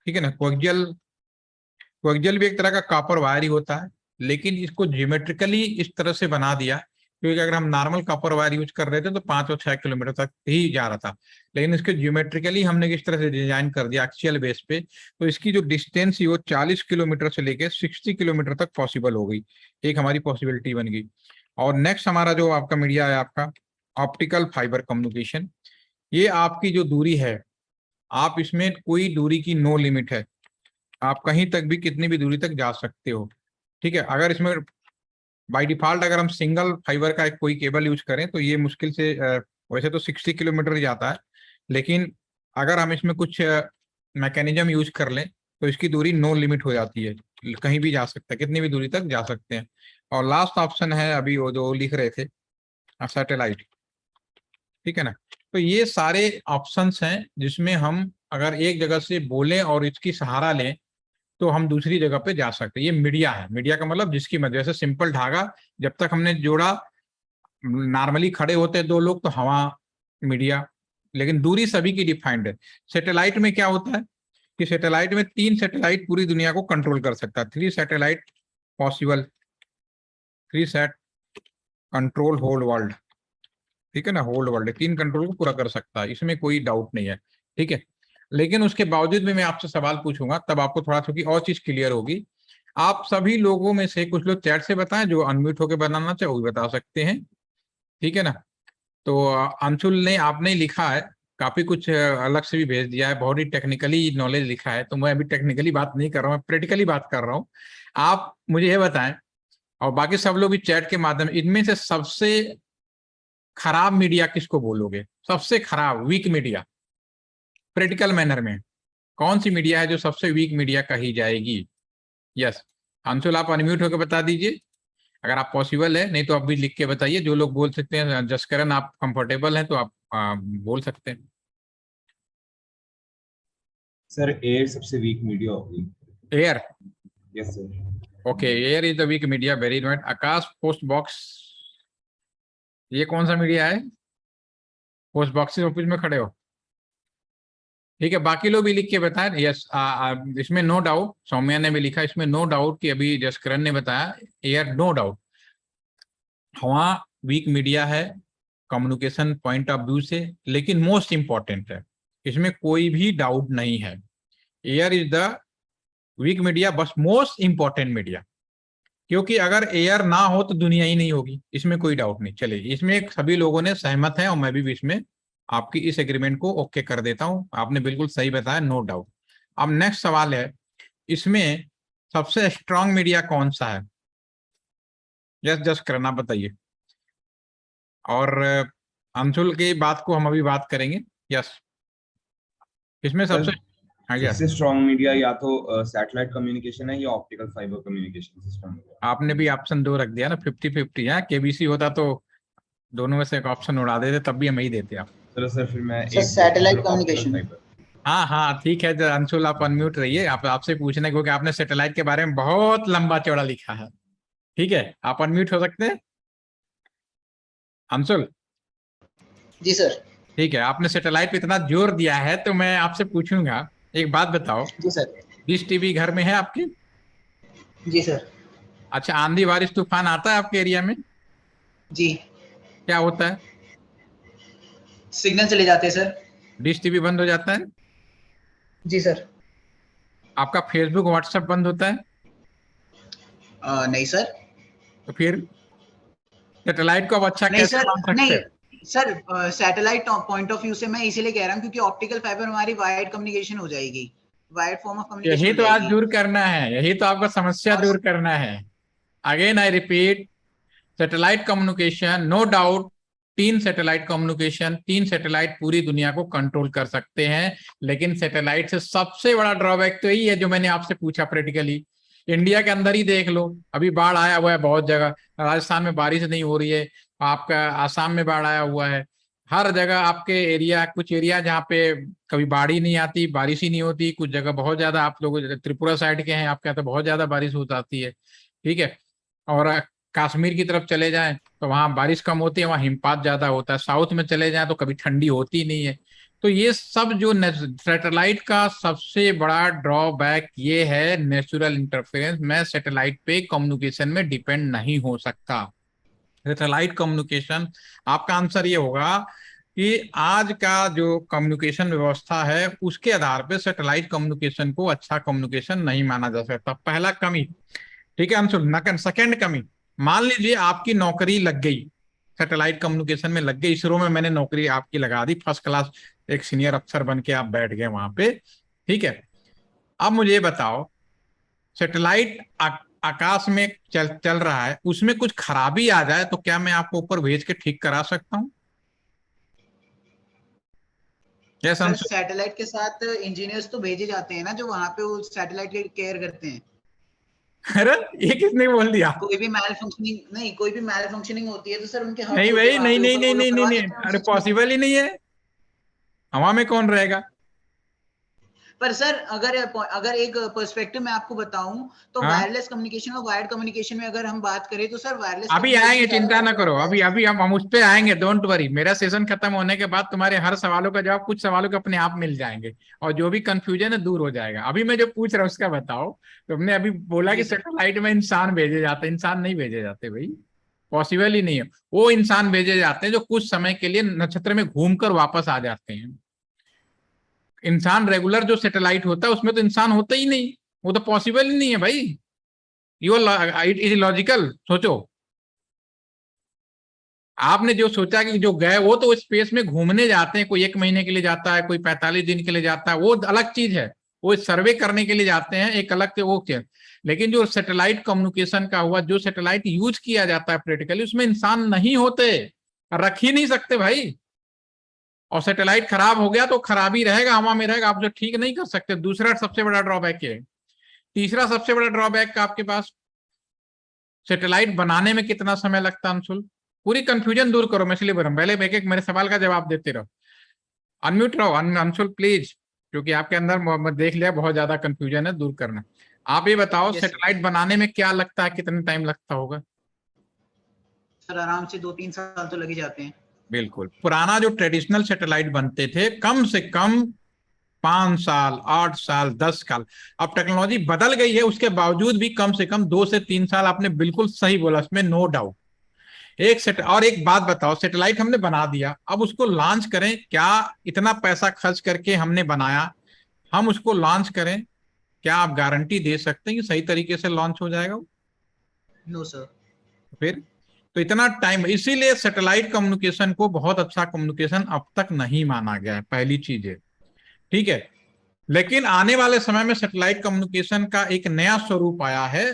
ठीक है ना। कोएक्सियल भी एक तरह का कॉपर वायर ही होता है, लेकिन इसको ज्योमेट्रिकली इस तरह से बना दिया, क्योंकि अगर हम नॉर्मल कॉपर वायर यूज कर रहे थे तो 5 और 6 किलोमीटर तक ही जा रहा था, लेकिन इसके ज्योमेट्रिकली हमने किस तरह से डिजाइन कर दिया एक्सियल बेस पे, तो इसकी जो डिस्टेंस ही वो 40 किलोमीटर से लेके 60 किलोमीटर तक पॉसिबल हो गई। एक हमारी पॉसिबिलिटी बन गई। और नेक्स्ट हमारा जो आपका मीडिया है आपका ऑप्टिकल फाइबर कम्युनिकेशन। ये आपकी जो दूरी है, आप इसमें कोई दूरी की नो लिमिट है, आप कहीं तक भी कितनी भी दूरी तक जा सकते हो, ठीक है। अगर इसमें बाय डिफॉल्ट अगर हम सिंगल फाइबर का एक कोई केबल यूज करें तो ये मुश्किल से वैसे तो 60 किलोमीटर ही जाता है, लेकिन अगर हम इसमें कुछ मैकेनिज्म यूज कर लें तो इसकी दूरी नो लिमिट हो जाती है, कहीं भी जा सकता है, कितनी भी दूरी तक जा सकते हैं। और लास्ट ऑप्शन है अभी वो जो लिख रहे थे सैटेलाइट, ठीक है ना। तो ये सारे ऑप्शंस हैं जिसमें हम अगर एक जगह से बोलें और इसकी सहारा लें तो हम दूसरी जगह पे जा सकते हैं। ये मीडिया है। मीडिया का मतलब जिसकी मदद से सिंपल धागा जब तक हमने जोड़ा, नॉर्मली खड़े होते हैं दो लोग तो हवा मीडिया, लेकिन दूरी सभी की डिफाइंड है। सैटेलाइट में क्या होता है कि सैटेलाइट में 3 सैटेलाइट पूरी दुनिया को कंट्रोल कर सकता है। 3 satellite possible, 3 sat control whole world, ठीक है ना। होल वर्ल्ड 3 कंट्रोल को पूरा कर सकता है, इसमें कोई डाउट नहीं है, ठीक है। लेकिन उसके बावजूद भी मैं आपसे सवाल पूछूंगा, तब आपको थोड़ा सा और चीज क्लियर होगी। आप सभी लोगों में से कुछ लोग चैट से बताएं, जो अनम्यूट होकर बनाना चाहे वो भी बता सकते हैं, ठीक है ना। तो अंशुल ने आपने लिखा है काफी कुछ अलग से भी भेज दिया है, बहुत ही टेक्निकली नॉलेज लिखा है, तो मैं अभी टेक्निकली बात नहीं कर रहा हूँ, मैं प्रैक्टिकली बात कर रहा हूँ। आप मुझे ये बताएं, और बाकी सब लोग भी चैट के माध्यम, इनमें से सबसे खराब मीडिया किसको बोलोगे? सबसे खराब वीक मीडिया प्रैक्टिकल मैनर में कौन सी मीडिया है जो सबसे वीक मीडिया कही जाएगी? यस, अंशुल आप अनम्यूट होकर बता दीजिए अगर आप पॉसिबल है, नहीं तो आप भी लिख के बताइए। जो लोग बोल सकते हैं, जसकरण आप कंफर्टेबल हैं तो आप बोल सकते हैं। सर एयर सबसे वीक मीडिया होगी। Air, yes sir. Okay, air is the weak media, very right. Akash post box, ये कौन सा मीडिया है? पोस्ट बॉक्स ऑफिस में खड़े हो, ठीक है। बाकी लोग भी लिख के बताएं। यस, इसमें नो डाउट, सौम्या ने भी लिखा इसमें नो डाउट कि अभी जसकरण ने बताया एयर, नो डाउट वहाँ वीक मीडिया है कम्युनिकेशन पॉइंट ऑफ व्यू से, लेकिन मोस्ट इंपॉर्टेंट है, इसमें कोई भी डाउट नहीं है। Air is the weak media, बस मोस्ट इंपॉर्टेंट मीडिया, क्योंकि अगर एयर ना हो तो दुनिया ही नहीं होगी, इसमें कोई डाउट नहीं। चलिए, इसमें सभी लोगों ने सहमत हैं और मैं भी इसमें आपकी इस एग्रीमेंट को ओके कर देता हूं। आपने बिल्कुल सही बताया, नो डाउट। अब नेक्स्ट सवाल है, इसमें सबसे स्ट्रांग मीडिया कौन सा है? यस जस्ट करना बताइए। और अंशुल की बात को हम अभी बात करेंगे। यस इसमें सबसे हाँ यस सबसे स्ट्रॉन्ग मीडिया या तो सैटेलाइट कम्युनिकेशन है या ऑप्टिकल फाइबर कम्युनिकेशन सिस्टम है। आपने भी ऑप्शन 2 रख दिया ना, 50-50 है। केबीसी होता तो दोनों में से एक ऑप्शन उड़ा देते, तब भी हम ही देते आप। चलो सर फिर मैं सर, एक satellite ऑप्टिकल communication। फाइबर। हाँ हाँ ठीक है, तो अंशुल आप अनम्यूट रहिए। आप आपसे पूछने क्योंकि आपने सैटेलाइट के बारे में बहुत लंबा चौड़ा लिखा है। ठीक है, आप अनम्यूट हो सकते हैं अंशुल। जी सर। ठीक है, आपने सैटेलाइट पे इतना जोर दिया है तो मैं आपसे पूछूंगा, एक बात बताओ, जी सर। डिश टीवी घर में है आपकी? जी सर। अच्छा, आंधी बारिश तूफान आता है आपके एरिया में? जी। क्या होता है? सिग्नल चले जाते हैं सर। डिश टीवी बंद हो जाता है? जी सर। आपका फेसबुक व्हाट्सएप बंद होता है? नहीं सर। तो फिर सैटेलाइट को अब अच्छा नहीं कैसे सर, मान सकते नहीं हैं? Sir, satellite point of view से मैं इसीलिए कह रहा हूँ क्योंकि ऑप्टिकल फाइबर हमारी वायर्ड कम्युनिकेशन हो जाएगी, वायर्ड फॉर्म ऑफ कम्युनिकेशन यही हो तो आज जाएगी। दूर करना है, यही तो आपका समस्या और दूर करना है। Again I repeat, satellite communication no doubt, 3 satellite communication, 3 satellite पूरी दुनिया को कंट्रोल कर सकते हैं। लेकिन सैटेलाइट से सबसे बड़ा ड्रॉबैक तो यही है जो मैंने आपसे पूछा प्रैक्टिकली। इंडिया के अंदर ही देख लो, अभी बाढ़ आया हुआ है बहुत जगह, राजस्थान में बारिश नहीं हो रही है, आपका आसाम में बाढ़ आया हुआ है। हर जगह आपके एरिया, कुछ एरिया जहाँ पे कभी बाढ़ ही नहीं आती, बारिश ही नहीं होती, कुछ जगह बहुत ज्यादा, आप लोग त्रिपुरा साइड के हैं, आपके यहाँ तो बहुत ज्यादा बारिश हो जाती है। ठीक है, और कश्मीर की तरफ चले जाएं तो वहां बारिश कम होती है, वहां हिमपात ज्यादा होता है। साउथ में चले जाएं तो कभी ठंडी होती नहीं है। तो ये सब जो सैटेलाइट का सबसे बड़ा ड्रॉबैक ये है, नेचुरल इंटरफेरेंस। मैं सैटेलाइट पे कम्युनिकेशन में डिपेंड नहीं हो सकता। सैटेलाइट कम्युनिकेशन, आपका आंसर ये होगा कि आज का जो कम्युनिकेशन व्यवस्था है उसके आधार पे सैटेलाइट कम्युनिकेशन को अच्छा कम्युनिकेशन नहीं माना जा सकता। पहला कमी। ठीक है अंशुल, नकन सेकंड कमी, मान लीजिए आपकी नौकरी लग गई, सैटेलाइट कम्युनिकेशन में लग गई, इसरो में मैंने नौकरी आपकी लगा दी, फर्स्ट क्लास एक सीनियर अफसर बन के आप बैठ गए वहां पे। ठीक है, अब मुझे ये बताओ, सैटेलाइट आकाश में चल चल रहा है, उसमें कुछ खराबी आ जाए तो क्या मैं आपको ऊपर भेज के ठीक करा सकता हूँ? Yes sir, Anshul. सैटेलाइट के साथ इंजीनियर्स तो भेजे जाते हैं ना जो वहां पे वो सैटेलाइट की केयर करते हैं। अरे ये किसने बोल दिया? कोई भी मैल फंक्शनिंग नहीं, कोई भी मैल फंक्शनिंग होती है तो सर उनके हब नहीं होते हैं भाई, वहां नहीं पे, नहीं ऊपर नहीं वो लोग नहीं नहीं करवा नहीं, देते हैं अरे उनसे चीज। पॉसिबल ही नहीं है, हवा में कौन रहेगा? पर सर अगर अगर एक पर्सपेक्टिव मैं आपको बताऊं तो हाँ वायरलेस कम्युनिकेशन और वायर्ड कम्युनिकेशन में अगर हम बात करें तो सर वायरलेस अभी आएंगे, कम्युनिकेशन ज्यादा चिंता ना बेटर करो, होता है। अभी अभी हम उस पे आएंगे, डोंट वरी। मेरा सेशन खत्म होने के बाद तुम्हारे हर सवालों का जवाब कुछ सवालों के अपने आप मिल जाएंगे, और जो भी कंफ्यूजन है दूर हो जाएगा। अभी मैं जो पूछ रहा हूँ उसका बताओ। तुमने अभी बोला कि जी सर। सैटेलाइट में इंसान भेजे जाते हैं, इंसान नहीं भेजे जाते भाई, पॉसिबल ही नहीं है। वो इंसान भेजे जाते हैं जो कुछ समय के लिए नक्षत्र में घूमकर वापस आ जाते हैं। इंसान रेगुलर जो सैटेलाइट होता है उसमें तो इंसान होता ही नहीं, वो तो पॉसिबल ही नहीं है भाई। यू इट इज लॉजिकल, सोचो। आपने जो सोचा कि जो गए वो तो स्पेस में घूमने जाते हैं, कोई 1 महीने के लिए जाता है, कोई 45 दिन के लिए जाता है, वो अलग चीज है। वो सर्वे करने के लिए जाते हैं, एक अलग से वो चीज। लेकिन जो सैटेलाइट कम्युनिकेशन का हुआ, जो सैटेलाइट यूज किया जाता है प्रैक्टिकली, उसमें इंसान नहीं होते, रख ही नहीं सकते भाई। और सैटेलाइट खराब हो गया तो खराब ही रहेगा, हवा में रहेगा, आप जो ठीक नहीं कर सकते। दूसरा सबसे बड़ा ड्रॉबैक है। तीसरा सबसे बड़ा ड्रॉबैक का आपके पास, सैटेलाइट बनाने में कितना समय लगता है अंशुल? पूरी कंफ्यूजन दूर करो, मैं इसलिए बोल रहा हूं, पहले एक एक मेरे सवाल का जवाब देते रहो। अनम्यूट रहो अंशुल प्लीज, क्योंकि आपके अंदर मैं देख लिया बहुत ज्यादा कंफ्यूजन है, दूर करना। आप ये बताओ, यस सैटेलाइट बनाने में क्या लगता है, कितना टाइम लगता होगा? सर, आराम से 2-3 साल तो लगे जाते हैं। बिल्कुल, पुराना जो ट्रेडिशनल सैटेलाइट बनते थे कम से कम 5 साल, 8 साल, 10 साल। अब टेक्नोलॉजी बदल गई है, उसके बावजूद भी कम से कम 2 से 3 साल। आपने बिल्कुल सही बोला, इसमें नो डाउट। और एक बात बताओ, सैटेलाइट हमने बना दिया, अब उसको लॉन्च करें क्या? इतना पैसा खर्च करके हमने बनाया, हम उसको लॉन्च करें, क्या आप गारंटी दे सकते हैं कि सही तरीके से लॉन्च हो जाएगा? No sir. फिर तो इतना टाइम, इसीलिए सैटेलाइट कम्युनिकेशन को बहुत अच्छा कम्युनिकेशन अब तक नहीं माना गया है, पहली चीज है। ठीक है, लेकिन आने वाले समय में सैटेलाइट कम्युनिकेशन का एक नया स्वरूप आया है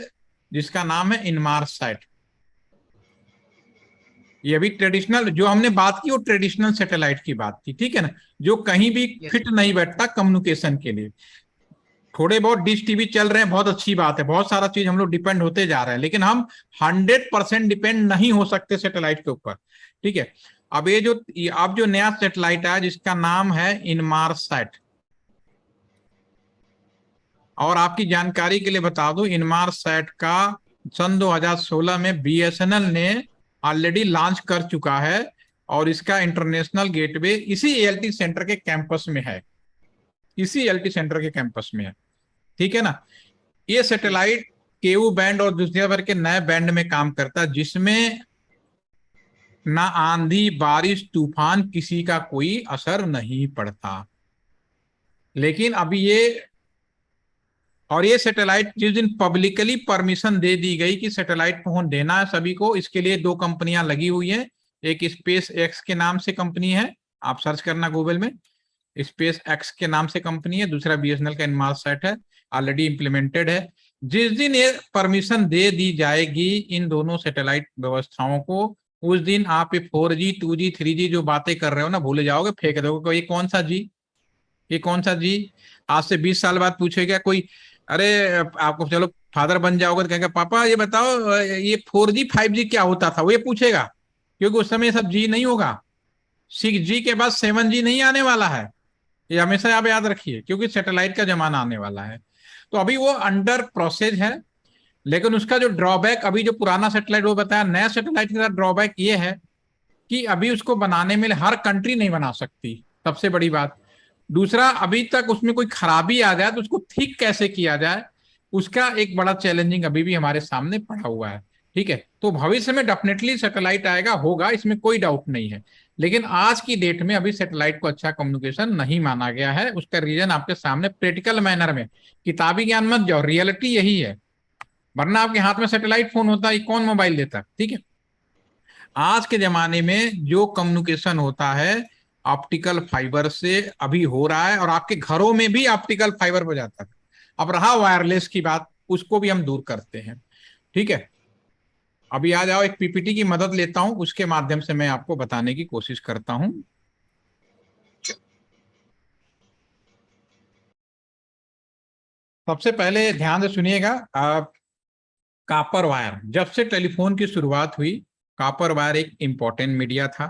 जिसका नाम है इनमारसैट। ये अभी ट्रेडिशनल जो हमने बात की वो ट्रेडिशनल सैटेलाइट की बात थी, ठीक है ना, जो कहीं भी फिट नहीं बैठता कम्युनिकेशन के लिए। थोड़े बहुत डिश टीवी चल रहे हैं, बहुत अच्छी बात है, बहुत सारा चीज हम लोग डिपेंड होते जा रहे हैं, लेकिन हम 100% डिपेंड नहीं हो सकते सैटेलाइट के ऊपर, ठीक है। अब अब जो नया सैटेलाइट है जिसका नाम है इनमारसैट, और आपकी जानकारी के लिए बता दूं, इनमारसैट का सन 2016 में बीएसएनएल ने ऑलरेडी लॉन्च कर चुका है, और इसका इंटरनेशनल गेटवे इसी एएलटी सेंटर के कैंपस में है, इसी एएलटी सेंटर के कैंपस में है, ठीक है ना। ये सैटेलाइट केयू बैंड और दुनिया भर के नए बैंड में काम करता है, जिसमें ना आंधी बारिश तूफान किसी का कोई असर नहीं पड़ता। लेकिन अभी ये सैटेलाइट जिस दिन पब्लिकली परमिशन दे दी गई कि सैटेलाइट फोन देना है सभी को, इसके लिए 2 कंपनियां लगी हुई हैं। एक स्पेस एक्स के नाम से कंपनी है, आप सर्च करना गूगल में, स्पेस एक्स के नाम से कंपनी है। दूसरा बीएसएनएल का इनमारसैट है, ऑलरेडी इंप्लीमेंटेड है। जिस दिन ये परमिशन दे दी जाएगी इन दोनों सैटेलाइट व्यवस्थाओं को, उस दिन आप ये 4G 2G 3G जो बातें कर रहे हो ना, भूल जाओगे, फेंक दोगे। ये कौन सा जी, ये कौन सा जी? आज से 20 साल बाद पूछेगा कोई, अरे आपको चलो फादर बन जाओगे तो कहेगा पापा ये बताओ ये 4G 5G क्या होता था, वो ये पूछेगा, क्योंकि उस समय सब जी नहीं होगा। 6G के बाद 7G नहीं आने वाला है, ये हमेशा आप याद रखिए, क्योंकि सैटेलाइट का जमाना आने वाला है। तो अभी वो अंडर प्रोसेस है, लेकिन उसका जो ड्रॉबैक, अभी जो पुराना सैटेलाइट वो बताया, नया सैटेलाइट का ड्रॉबैक ये है कि अभी उसको बनाने में हर कंट्री नहीं बना सकती, सबसे बड़ी बात। दूसरा, अभी तक उसमें कोई खराबी आ जाए तो उसको ठीक कैसे किया जाए, उसका एक बड़ा चैलेंजिंग अभी भी हमारे सामने पड़ा हुआ है, ठीक है। तो भविष्य में डेफिनेटली सैटेलाइट आएगा, होगा, इसमें कोई डाउट नहीं है, लेकिन आज की डेट में अभी सैटेलाइट को अच्छा कम्युनिकेशन नहीं माना गया है। उसका रीजन आपके सामने प्रैक्टिकल मैनर में, किताबी ज्ञान मत जाओ, रियलिटी यही है। वरना आपके हाथ में सैटेलाइट फोन होता है, कौन मोबाइल देता, ठीक है। आज के जमाने में जो कम्युनिकेशन होता है ऑप्टिकल फाइबर से अभी हो रहा है, और आपके घरों में भी ऑप्टिकल फाइबर हो जाता है। अब रहा वायरलेस की बात, उसको भी हम दूर करते हैं, ठीक है। अभी आ जाओ, एक पीपीटी की मदद लेता हूं, उसके माध्यम से मैं आपको बताने की कोशिश करता हूं। सबसे पहले ध्यान से सुनिएगा, कॉपर वायर, जब से टेलीफोन की शुरुआत हुई, कॉपर वायर एक इंपॉर्टेंट मीडिया था।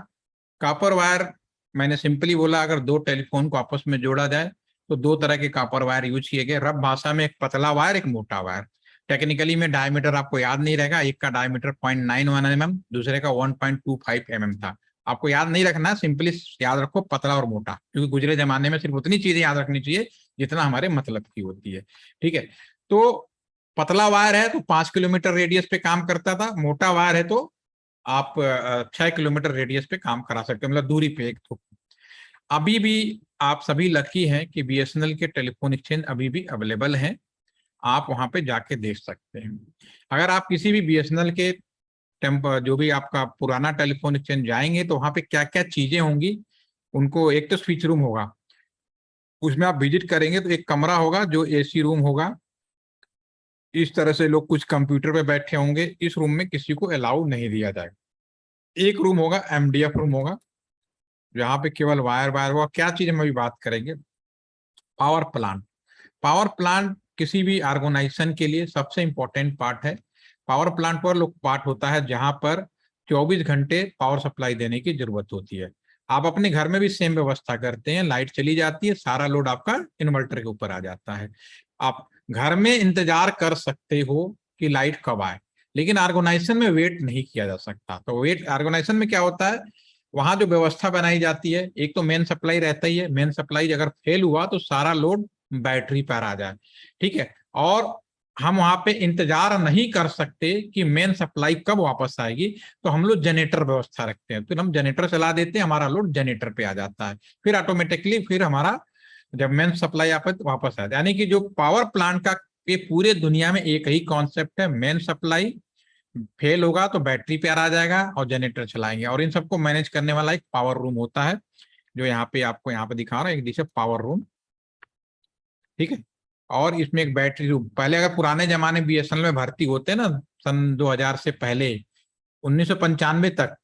कॉपर वायर, मैंने सिंपली बोला, अगर 2 टेलीफोन को आपस में जोड़ा जाए तो 2 तरह के कॉपर वायर यूज किए गए। रफ भाषा में एक पतला वायर, एक मोटा वायर। टेक्निकली में डायमीटर आपको याद नहीं रहेगा, एक का डायमीटर 0.91 mm, दूसरे का 1.25 mm था। आपको याद नहीं रखना, सिंपली याद रखो पतला और मोटा, क्योंकि गुजरे जमाने में सिर्फ उतनी चीजें याद रखनी चाहिए जितना हमारे मतलब की होती है, ठीक है। तो पतला वायर है तो 5 किलोमीटर रेडियस पे काम करता था, मोटा वायर है तो आप 6 किलोमीटर रेडियस पे काम करा सकते हैं, मतलब दूरी पे एक। तो अभी भी आप सभी लकी हैं कि बीएसएनएल के टेलीफोन एक्सचेंज अभी भी अवेलेबल हैं, आप वहां पे जाके देख सकते हैं। अगर आप किसी भी बीएसएनएल के जो भी आपका पुराना टेलीफोन एक्सचेंज जाएंगे तो वहां पे क्या क्या चीजें होंगी, उनको एक तो स्विच रूम होगा, उसमें आप विजिट करेंगे तो एक कमरा होगा जो एसी रूम होगा। इस तरह से लोग कुछ कंप्यूटर पे बैठे होंगे, इस रूम में किसी को अलाउ नहीं दिया जाएगा। एक रूम होगा एमडीएफ रूम होगा, जहाँ पे केवल वायर वायर होगा। क्या चीज हम अभी बात करेंगे, पावर प्लांट। पावर प्लांट किसी भी ऑर्गेनाइजेशन के लिए सबसे इंपॉर्टेंट पार्ट है। पावर प्लांट पर लोग पार्ट होता है जहां पर 24 घंटे पावर सप्लाई देने की जरूरत होती है। आप अपने घर में भी सेम व्यवस्था करते हैं, लाइट चली जाती है, सारा लोड आपका इन्वर्टर के ऊपर आ जाता है। आप घर में इंतजार कर सकते हो कि लाइट कब आए, लेकिन ऑर्गेनाइजेशन में वेट नहीं किया जा सकता। तो वेट ऑर्गेनाइजेशन में क्या होता है, वहां जो व्यवस्था बनाई जाती है, एक तो मेन सप्लाई रहता ही है, मेन सप्लाई अगर फेल हुआ तो सारा लोड बैटरी पर आ जाए, ठीक है। और हम वहां पे इंतजार नहीं कर सकते कि मेन सप्लाई कब वापस आएगी, तो हम लोग जनरेटर व्यवस्था रखते हैं, तो हम जनरेटर चला देते हैं, हमारा लोड जनरेटर पे आ जाता है, फिर ऑटोमेटिकली फिर हमारा जब मेन सप्लाई वापस आ जाए। यानी कि जो पावर प्लांट का ये पूरे दुनिया में एक ही कॉन्सेप्ट है, मेन सप्लाई फेल होगा तो बैटरी पे आ जाएगा और जनरेटर चलाएंगे, और इन सबको मैनेज करने वाला एक पावर रूम होता है, जो यहाँ पे आपको यहाँ पे दिखा रहा है, एक डिश पावर रूम, ठीक है। और इसमें एक बैटरी रूम। पहले अगर पुराने जमाने बीएसएनएल में भर्ती होते ना, सन 2000 से पहले 1995 तक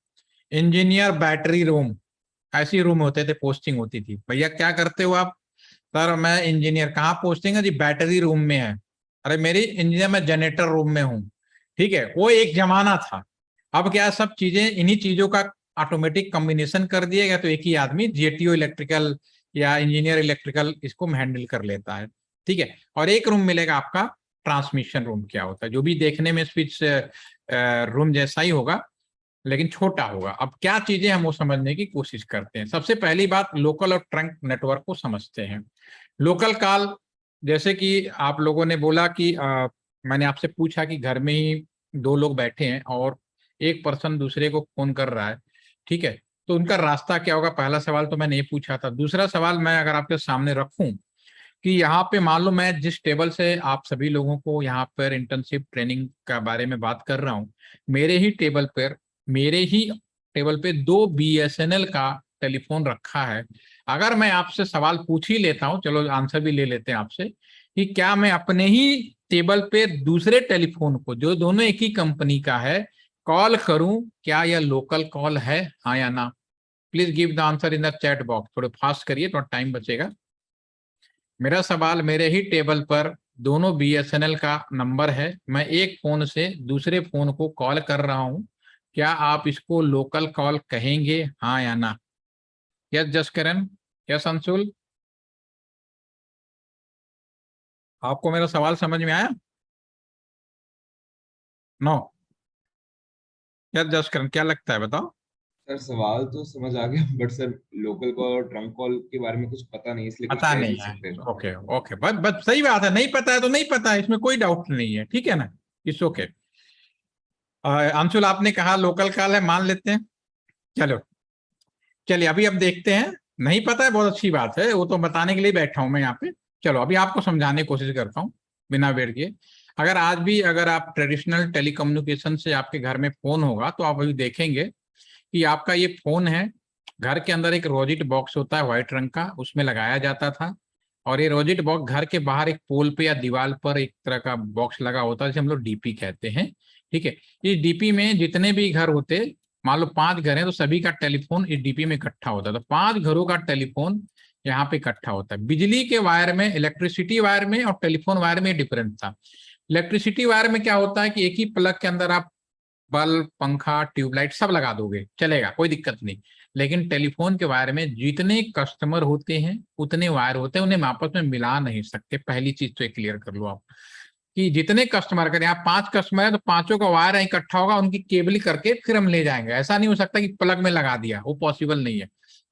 इंजीनियर बैटरी रूम, ऐसी रूम होते थे, पोस्टिंग होती थी। भैया क्या करते हो आप? सर मैं इंजीनियर। कहाँ पोस्टिंग है जी? बैटरी रूम में है। अरे मेरी इंजीनियर, मैं जनरेटर रूम में हूँ। ठीक है, वो एक जमाना था। अब क्या सब चीजें, इन्हीं चीजों का ऑटोमेटिक कॉम्बिनेशन कर दिया गया, तो एक ही आदमी जेटीओ इलेक्ट्रिकल या इंजीनियर इलेक्ट्रिकल इसको हैंडल कर लेता है। ठीक है, और एक रूम मिलेगा आपका ट्रांसमिशन रूम। क्या होता है? जो भी देखने में स्विच रूम जैसा ही होगा लेकिन छोटा होगा। अब क्या चीजें हम वो समझने की कोशिश करते हैं। सबसे पहली बात, लोकल और ट्रंक नेटवर्क को समझते हैं। लोकल कॉल, जैसे कि आप लोगों ने बोला कि मैंने आपसे पूछा कि घर में ही दो लोग बैठे हैं और एक पर्सन दूसरे को फोन कर रहा है। ठीक है, तो उनका रास्ता क्या होगा? पहला सवाल तो मैंने ये पूछा था। दूसरा सवाल मैं अगर आपके सामने रखूं कि यहाँ पे मान लो मैं जिस टेबल से आप सभी लोगों को यहाँ पर इंटर्नशिप ट्रेनिंग का बारे में बात कर रहा हूँ, मेरे ही टेबल पे दो बीएसएनएल का टेलीफोन रखा है। अगर मैं आपसे सवाल पूछ ही लेता हूँ, चलो आंसर भी ले लेते हैं आपसे, कि क्या मैं अपने ही टेबल पे दूसरे टेलीफोन को, जो दोनों एक ही कंपनी का है, कॉल करूं? क्या यह लोकल कॉल है, हाँ या ना? Please give the answer in the chat box. थोड़े फास्ट करिए, थोड़ा टाइम बचेगा। मेरा सवाल, मेरे ही टेबल पर दोनों बीएसएनएल का नंबर है, मैं एक फोन से दूसरे फोन को कॉल कर रहा हूं, क्या आप इसको लोकल कॉल कहेंगे, हाँ या ना? यस जसकरण, यस अंशुल, आपको मेरा सवाल समझ में आया? नो? यस जसकरण, क्या लगता है बताओ? सर सवाल तो समझ आ गया, बट सर लोकल कॉल और ट्रंक कॉल के बारे में कुछ पता नहीं, इसलिए कुछ पता कह नहीं नहीं है? सकते। ओके ओके, बस सही बात है, नहीं पता है तो नहीं पता है, इसमें कोई डाउट नहीं है। ठीक है ना? It's okay. अंशुल आपने कहा लोकल कॉल है, मान लेते हैं। चलो चलिए, अभी अब देखते हैं। नहीं पता है, बहुत अच्छी बात है, वो तो बताने के लिए बैठा हूं मैं यहाँ पे। चलो अभी आपको समझाने की कोशिश करता हूँ बिना वेट किए। अगर आज भी अगर आप ट्रेडिशनल टेलीकम्युनिकेशन से आपके घर में फोन होगा, तो आप अभी देखेंगे कि आपका ये फोन है, घर के अंदर एक रोजिट बॉक्स होता है व्हाइट रंग का, उसमें लगाया जाता था। और ये रोजिट बॉक्स घर के बाहर एक पोल पे या दीवार पर एक तरह का बॉक्स लगा होता है, जिसे हम लोग डीपी कहते हैं। ठीक है, इस डीपी में जितने भी घर होते, मान लो 5 घर हैं, तो सभी का टेलीफोन इस डीपी में इकट्ठा होता है। तो 5 घरों का टेलीफोन यहाँ पे इकट्ठा होता है। बिजली के वायर में, इलेक्ट्रिसिटी वायर में और टेलीफोन वायर में डिफरेंस था। इलेक्ट्रिसिटी वायर में क्या होता है कि एक ही प्लग के अंदर आप बल्ब, पंखा, ट्यूबलाइट सब लगा दोगे, चलेगा, कोई दिक्कत नहीं। लेकिन टेलीफोन के वायर में जितने कस्टमर होते हैं उतने वायर होते हैं, उन्हें आपस में मिला नहीं सकते। पहली चीज तो क्लियर कर लो आप कि जितने कस्टमर करें, आप 5 कस्टमर है तो पांचों का वायर इकट्ठा होगा, उनकी केबल करके फिर हम ले जाएंगे। ऐसा नहीं हो सकता कि प्लग में लगा दिया, वो पॉसिबल नहीं है।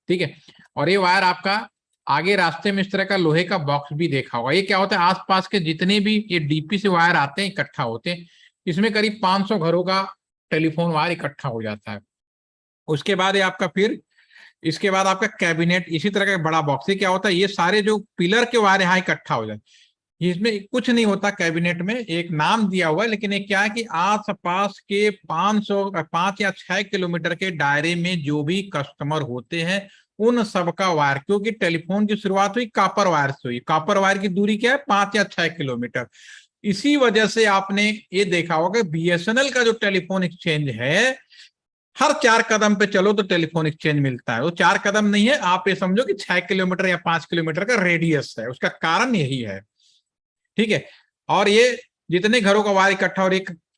ठीक है, और ये वायर आपका आगे रास्ते में इस तरह का लोहे का बॉक्स भी देखा होगा। ये क्या होता है, आसपास के जितने भी ये डीपी से वायर आते हैं, इकट्ठा होते हैं। इसमें करीब 500 घरों का टेलीफोन वायर इकट्ठा हो जाता है। उसके बाद ये आपका फिर इसके बाद आपका कैबिनेट, इसी तरह का बड़ा बॉक्स। ये क्या होता है, ये सारे जो पिलर के वायर यहाँ इकट्ठा हो जाए, इसमें कुछ नहीं होता। कैबिनेट में एक नाम दिया हुआ है, लेकिन एक क्या है कि आस पास के 5 या 6 किलोमीटर के दायरे में जो भी कस्टमर होते हैं, उन सबका वायर, क्योंकि टेलीफोन की शुरुआत हुई कॉपर वायर से हुई। कॉपर वायर की दूरी क्या है, 5 या 6 किलोमीटर। इसी वजह से आपने ये देखा होगा कि बीएसएनएल का जो टेलीफोन एक्सचेंज है, हर 4 कदम पे चलो तो टेलीफोन एक्सचेंज मिलता है। वो 4 कदम नहीं है, आप ये समझो कि 6 किलोमीटर या 5 किलोमीटर का रेडियस है। उसका कारण यही है। ठीक है, और ये जितने घरों का वायर इकट्ठा,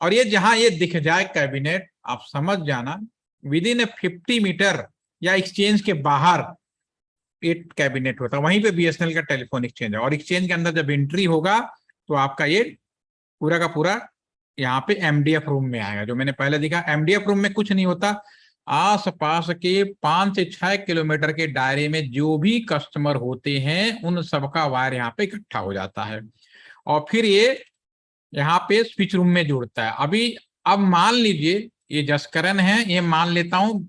और ये जहां ये दिख जाए कैबिनेट, आप समझ जाना विद इन 50 मीटर या एक्सचेंज के बाहर एक कैबिनेट होता है, वहीं पे बीएसएनएल का टेलीफोन एक्सचेंज है। और एक्सचेंज के अंदर जब एंट्री होगा तो आपका ये पूरा का पूरा यहाँ पे एमडीएफ रूम में आएगा। जो मैंने पहले दिखा, एमडीएफ रूम में कुछ नहीं होता। आस पास के 5 से 6 किलोमीटर के दायरे में जो भी कस्टमर होते हैं, उन सबका वायर यहाँ पे इकट्ठा हो जाता है और फिर ये यहाँ पे स्विच रूम में जुड़ता है। अब मान लीजिए ये जसकरण है, ये मान लेता हूं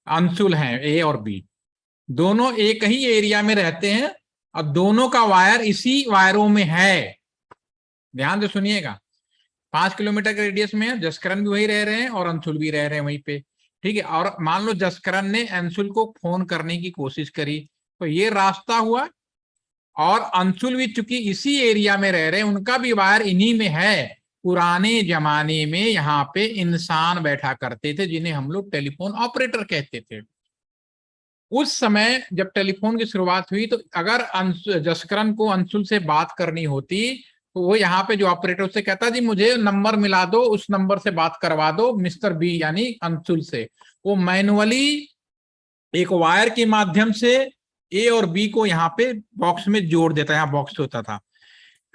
अंशुल है, ए और बी दोनों एक ही एरिया में रहते हैं और दोनों का वायर इसी वायरों में है। ध्यान से सुनिएगा, 5 किलोमीटर के रेडियस में है, जसकरण भी वही रह रहे हैं और अंशुल भी रह रहे हैं वहीं पे। ठीक है, और मान लो जसकरण ने अंशुल को फोन करने की कोशिश करी, तो ये रास्ता हुआ। और अंशुल भी चूंकि इसी एरिया में रह रहे हैं, उनका भी वायर इन्हीं में है, पुराने जमाने में यहाँ पे इंसान बैठा करते थे जिन्हें हम लोग टेलीफोन ऑपरेटर कहते थे। उस समय जब टेलीफोन की शुरुआत हुई तो अगर जसकरण को अंशुल से बात करनी होती तो वो यहाँ पे जो ऑपरेटर उससे कहता जी मुझे नंबर मिला दो, उस नंबर से बात करवा दो मिस्टर बी यानी अंशुल से। वो मैनुअली एक वायर के माध्यम से ए और बी को यहाँ पे बॉक्स में जोड़ देता, यहाँ बॉक्स होता था।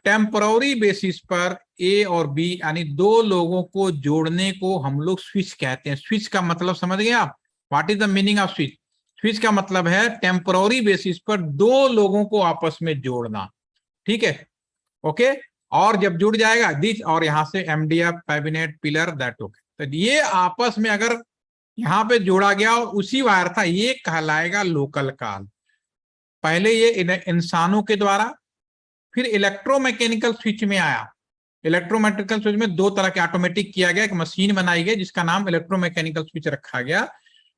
टेम्पररी बेसिस पर ए और बी यानी दो लोगों को जोड़ने को हम लोग स्विच कहते हैं। स्विच का मतलब समझ गए आप? What is the meaning off switch? Switch का मतलब है टेम्पररी बेसिस पर दो लोगों को आपस में जोड़ना, ठीक है, ओके। और जब जुड़ जाएगा दिस और यहाँ से MDF cabinet pillar that, okay. तो ये आपस में अगर यहाँ पे जोड़ा गया और उसी वायर था, ये कहलाएगा लोकल कॉल। पहले ये इंसानों के द्वारा, फिर इलेक्ट्रोमैकेनिकल स्विच में आया। इलेक्ट्रोमैकेनिकल स्विच में दो तरह के ऑटोमेटिक किया गया, एक मशीन बनाई गई जिसका नाम इलेक्ट्रोमैकेनिकल स्विच रखा गया,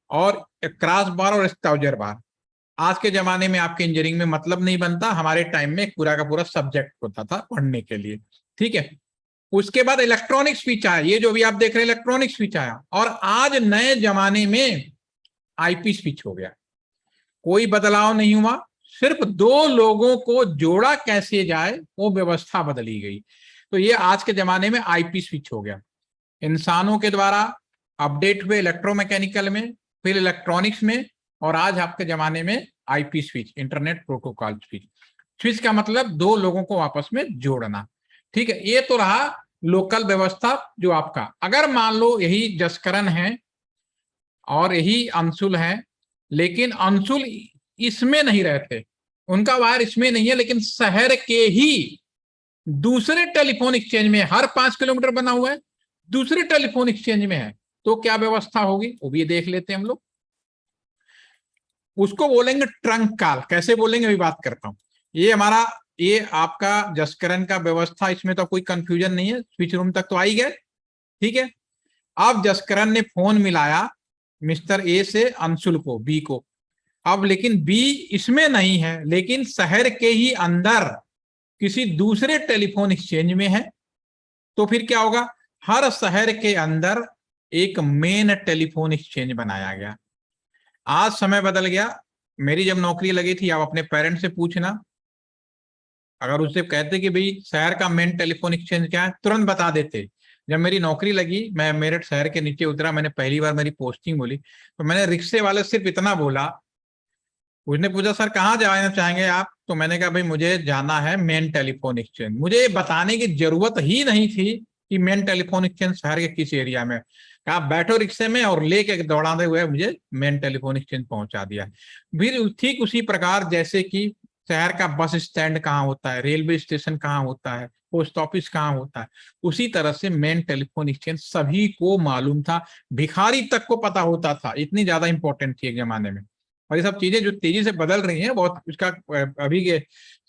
और क्रॉस बार और स्टाउजर बार। आज के जमाने में आपके इंजीनियरिंग में मतलब नहीं बनता, हमारे टाइम में पूरा का पूरा सब्जेक्ट होता था पढ़ने के लिए, ठीक है। उसके बाद इलेक्ट्रॉनिक स्विच आया, ये जो भी आप देख रहे हैं इलेक्ट्रॉनिक स्विच आया, और आज नए जमाने में आईपी स्विच हो गया। कोई बदलाव नहीं हुआ, सिर्फ दो लोगों को जोड़ा कैसे जाए वो व्यवस्था बदली गई। तो ये आज के जमाने में आईपी स्विच हो गया। इंसानों के द्वारा अपडेट हुए इलेक्ट्रोमैकेनिकल में, फिर इलेक्ट्रॉनिक्स में, और आज आपके जमाने में IP switch, internet protocol switch. Switch का मतलब दो लोगों को आपस में जोड़ना, ठीक है। ये तो रहा लोकल व्यवस्था जो आपका। अगर मान लो यही जसकरण है और यही अंशुल है, लेकिन अंशुल इसमें नहीं रहते, उनका वायर इसमें नहीं है, लेकिन शहर के ही दूसरे टेलीफोन एक्सचेंज में, हर 5 किलोमीटर बना हुआ है, दूसरे टेलीफोन एक्सचेंज में है, तो क्या व्यवस्था होगी वो भी देख लेते हैं हम लोग। उसको बोलेंगे ट्रंक कॉल। कैसे बोलेंगे अभी बात करता हूं। ये हमारा, ये आपका जसकरण का व्यवस्था, इसमें तो कोई कंफ्यूजन नहीं है, स्विच रूम तक तो आ ही गए, ठीक है। अब जसकरण ने फोन मिलाया मिस्टर ए से अंशुल को, बी को। अब लेकिन बी इसमें नहीं है, लेकिन शहर के ही अंदर किसी दूसरे टेलीफोन एक्सचेंज में है, तो फिर क्या होगा, हर शहर के अंदर एक मेन टेलीफोन एक्सचेंज बनाया गया। आज समय बदल गया। मेरी जब नौकरी लगी थी, आप अपने पेरेंट्स से पूछना, अगर उससे कहते कि भाई शहर का मेन टेलीफोन एक्सचेंज क्या है, तुरंत बता देते। जब मेरी नौकरी लगी, मैं मेरठ शहर के नीचे उतरा, मैंने पहली बार मेरी पोस्टिंग बोली, तो मैंने रिक्शे वाले सिर्फ इतना बोला। उसने पूछा सर कहाँ जाना चाहेंगे आप, तो मैंने कहा भाई मुझे जाना है मेन टेलीफोन एक्सचेंज। मुझे बताने की जरूरत ही नहीं थी कि मेन टेलीफोन एक्सचेंज शहर के किस एरिया में। कहा बैठो रिक्शे में, और लेके दौड़ाते हुए मुझे मेन टेलीफोन एक्सचेंज पहुंचा दिया। फिर ठीक उसी प्रकार जैसे कि शहर का बस स्टैंड कहाँ होता है, रेलवे स्टेशन कहाँ होता है, पोस्ट ऑफिस कहाँ होता है, उसी तरह से मेन टेलीफोन एक्सचेंज सभी को मालूम था, भिखारी तक को पता होता था। इतनी ज्यादा इंपॉर्टेंट थी एक जमाने में। और ये सब चीजें जो तेजी से बदल रही हैं, बहुत इसका अभी के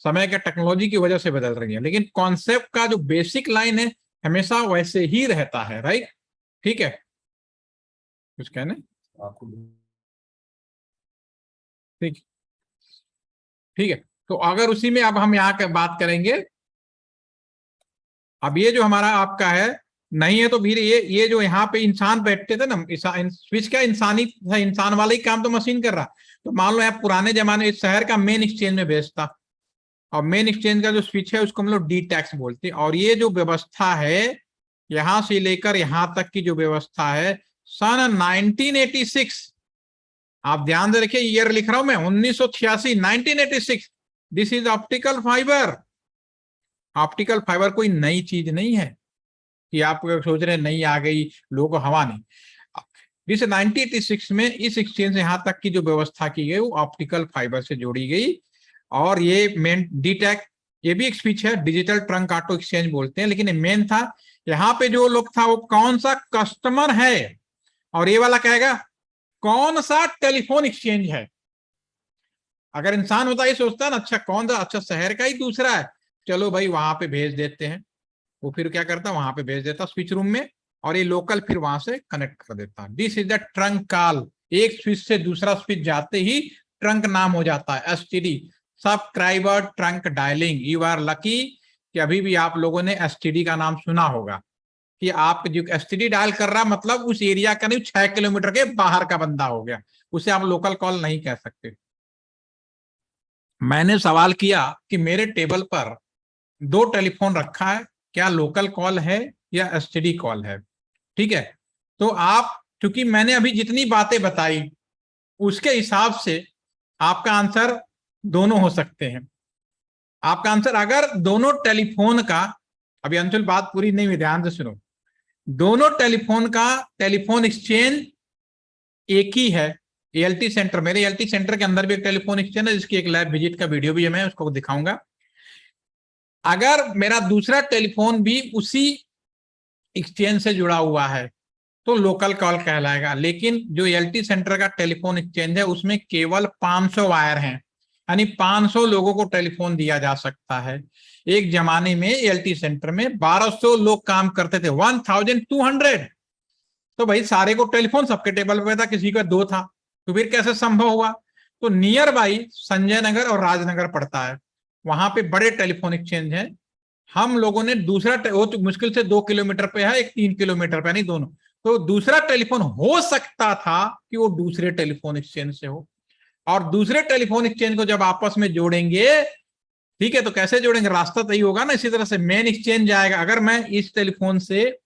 समय के टेक्नोलॉजी की वजह से बदल रही है, लेकिन कॉन्सेप्ट का जो बेसिक लाइन है हमेशा वैसे ही रहता है, राइट, ठीक है। कुछ कहने ठीक, ठीक है। तो अगर उसी में अब हम यहाँ के बात करेंगे, अब ये जो हमारा आपका है नहीं है, तो फिर ये जो यहाँ पे इंसान बैठते थे ना, स्विच का इंसानी था, इंसान वाला ही काम तो मशीन कर रहा। तो मान लो आप पुराने जमाने इस शहर का मेन एक्सचेंज में भेजता, और मेन एक्सचेंज का जो स्विच है उसको हम लोग डी टैक्स बोलते हैं। और ये जो व्यवस्था है यहां से लेकर यहां तक की जो व्यवस्था है सन 1986, आप ध्यान से रखिए, ईयर लिख रहा हूं मैं 1986, 1986। This is optical fibre. Optical fibre कोई नई चीज नहीं है कि आप सोच रहे हैं नई आ गई, लोगों को हवा नहीं। जिस 1986 में इस एक्सचेंज से यहां तक की जो व्यवस्था की गई वो ऑप्टिकल फाइबर से जोड़ी गई। और ये मेन डीटैक, ये भी एक स्विच है, डिजिटल ट्रंक ऑटो एक्सचेंज बोलते हैं, लेकिन मेन था यहाँ पे जो लोग था वो कौन सा कस्टमर है, और ये वाला कहेगा कौन सा टेलीफोन एक्सचेंज है। अगर इंसान होता ये सोचता ना, अच्छा कौन सा, अच्छा शहर का ही दूसरा है, चलो भाई वहां पे भेज देते हैं। वो फिर क्या करता, वहां पे भेज देता स्विच रूम में, और ये लोकल फिर वहां से कनेक्ट कर देता। This is the trunk call. एक स्विच से दूसरा स्विच जाते ही ट्रंक नाम हो जाता है, STD, subscriber trunk dialling. You are lucky कि अभी भी आप लोगों ने एसटीडी का नाम सुना होगा, कि आप जो एसटीडी डायल कर रहा मतलब उस एरिया का नहीं, 6 किलोमीटर के बाहर का बंदा हो गया, उसे आप लोकल कॉल नहीं कह सकते। मैंने सवाल किया कि मेरे टेबल पर 2 टेलीफोन रखा है, क्या लोकल कॉल है या एसटीडी कॉल है? ठीक है, तो आप, क्योंकि मैंने अभी जितनी बातें बताई उसके हिसाब से आपका आंसर दोनों हो सकते हैं। आपका आंसर अगर दोनों टेलीफोन का, अभी अंशुल बात पूरी नहीं हुई, ध्यान से सुनो, दोनों टेलीफोन का टेलीफोन एक्सचेंज एक ही है, एएलटी सेंटर, मेरे एएलटी सेंटर के अंदर भी एक टेलीफोन एक्सचेंज है जिसकी एक लैब विजिट का वीडियो भी है, मैं उसको दिखाऊंगा। अगर मेरा दूसरा टेलीफोन भी उसी एक्सचेंज से जुड़ा हुआ है तो लोकल कॉल कहलाएगा। लेकिन जो एएलटी सेंटर का टेलीफोन एक्सचेंज है उसमें केवल 500 वायर हैं, यानी 500 लोगों को टेलीफोन दिया जा सकता है। एक जमाने में एएलटी सेंटर में 1200 लोग काम करते थे, 1200। तो भाई सारे को टेलीफोन सबके टेबल पे था, किसी का 2 था, तो फिर कैसे संभव हुआ? तो नियर बाई संजय नगर और राजनगर पड़ता है, वहां पे बड़े टेलीफोन एक्सचेंज हैं। हम लोगों ने दूसरा, वो तो मुश्किल से 2 किलोमीटर पे है, एक 3 किलोमीटर पे, नहीं दोनों, तो दूसरा टेलीफोन हो सकता था कि वो दूसरे टेलीफोन एक्सचेंज से हो। और दूसरे टेलीफोन एक्सचेंज को जब आपस में जोड़ेंगे, ठीक है, तो कैसे जोड़ेंगे? रास्ता तो ही होगा ना, इसी तरह से मेन एक्सचेंज जाएगा। अगर मैं इस टेलीफोन से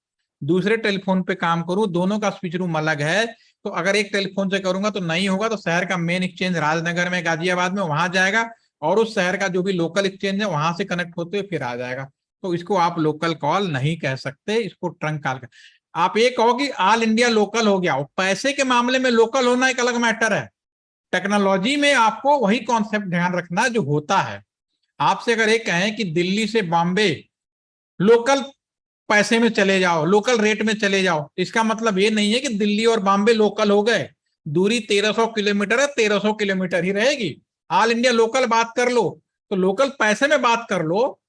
दूसरे टेलीफोन पे काम करूं, दोनों का स्विच रूम अलग है, तो अगर एक टेलीफोन से करूंगा तो नहीं होगा, तो शहर का मेन एक्सचेंज राजनगर में, गाजियाबाद में, वहां जाएगा और उस शहर का जो भी लोकल एक्सचेंज है वहां से कनेक्ट होते हुए फिर आ जाएगा। तो इसको आप लोकल कॉल नहीं कह सकते, इसको ट्रंक कॉल। आप ये कहो कि ऑल इंडिया लोकल हो गया, और पैसे के मामले में लोकल होना एक अलग मैटर है। टेक्नोलॉजी में आपको वही कॉन्सेप्ट ध्यान रखना जो होता है। आपसे अगर एक कहें कि दिल्ली से बॉम्बे लोकल पैसे में चले जाओ, लोकल रेट में चले जाओ, इसका मतलब ये नहीं है कि दिल्ली और बॉम्बे लोकल हो गए। दूरी 1300 किलोमीटर है, 1300 किलोमीटर ही रहेगी। ऑल इंडिया लोकल बात कर लो तो लोकल पैसे में बात कर लो,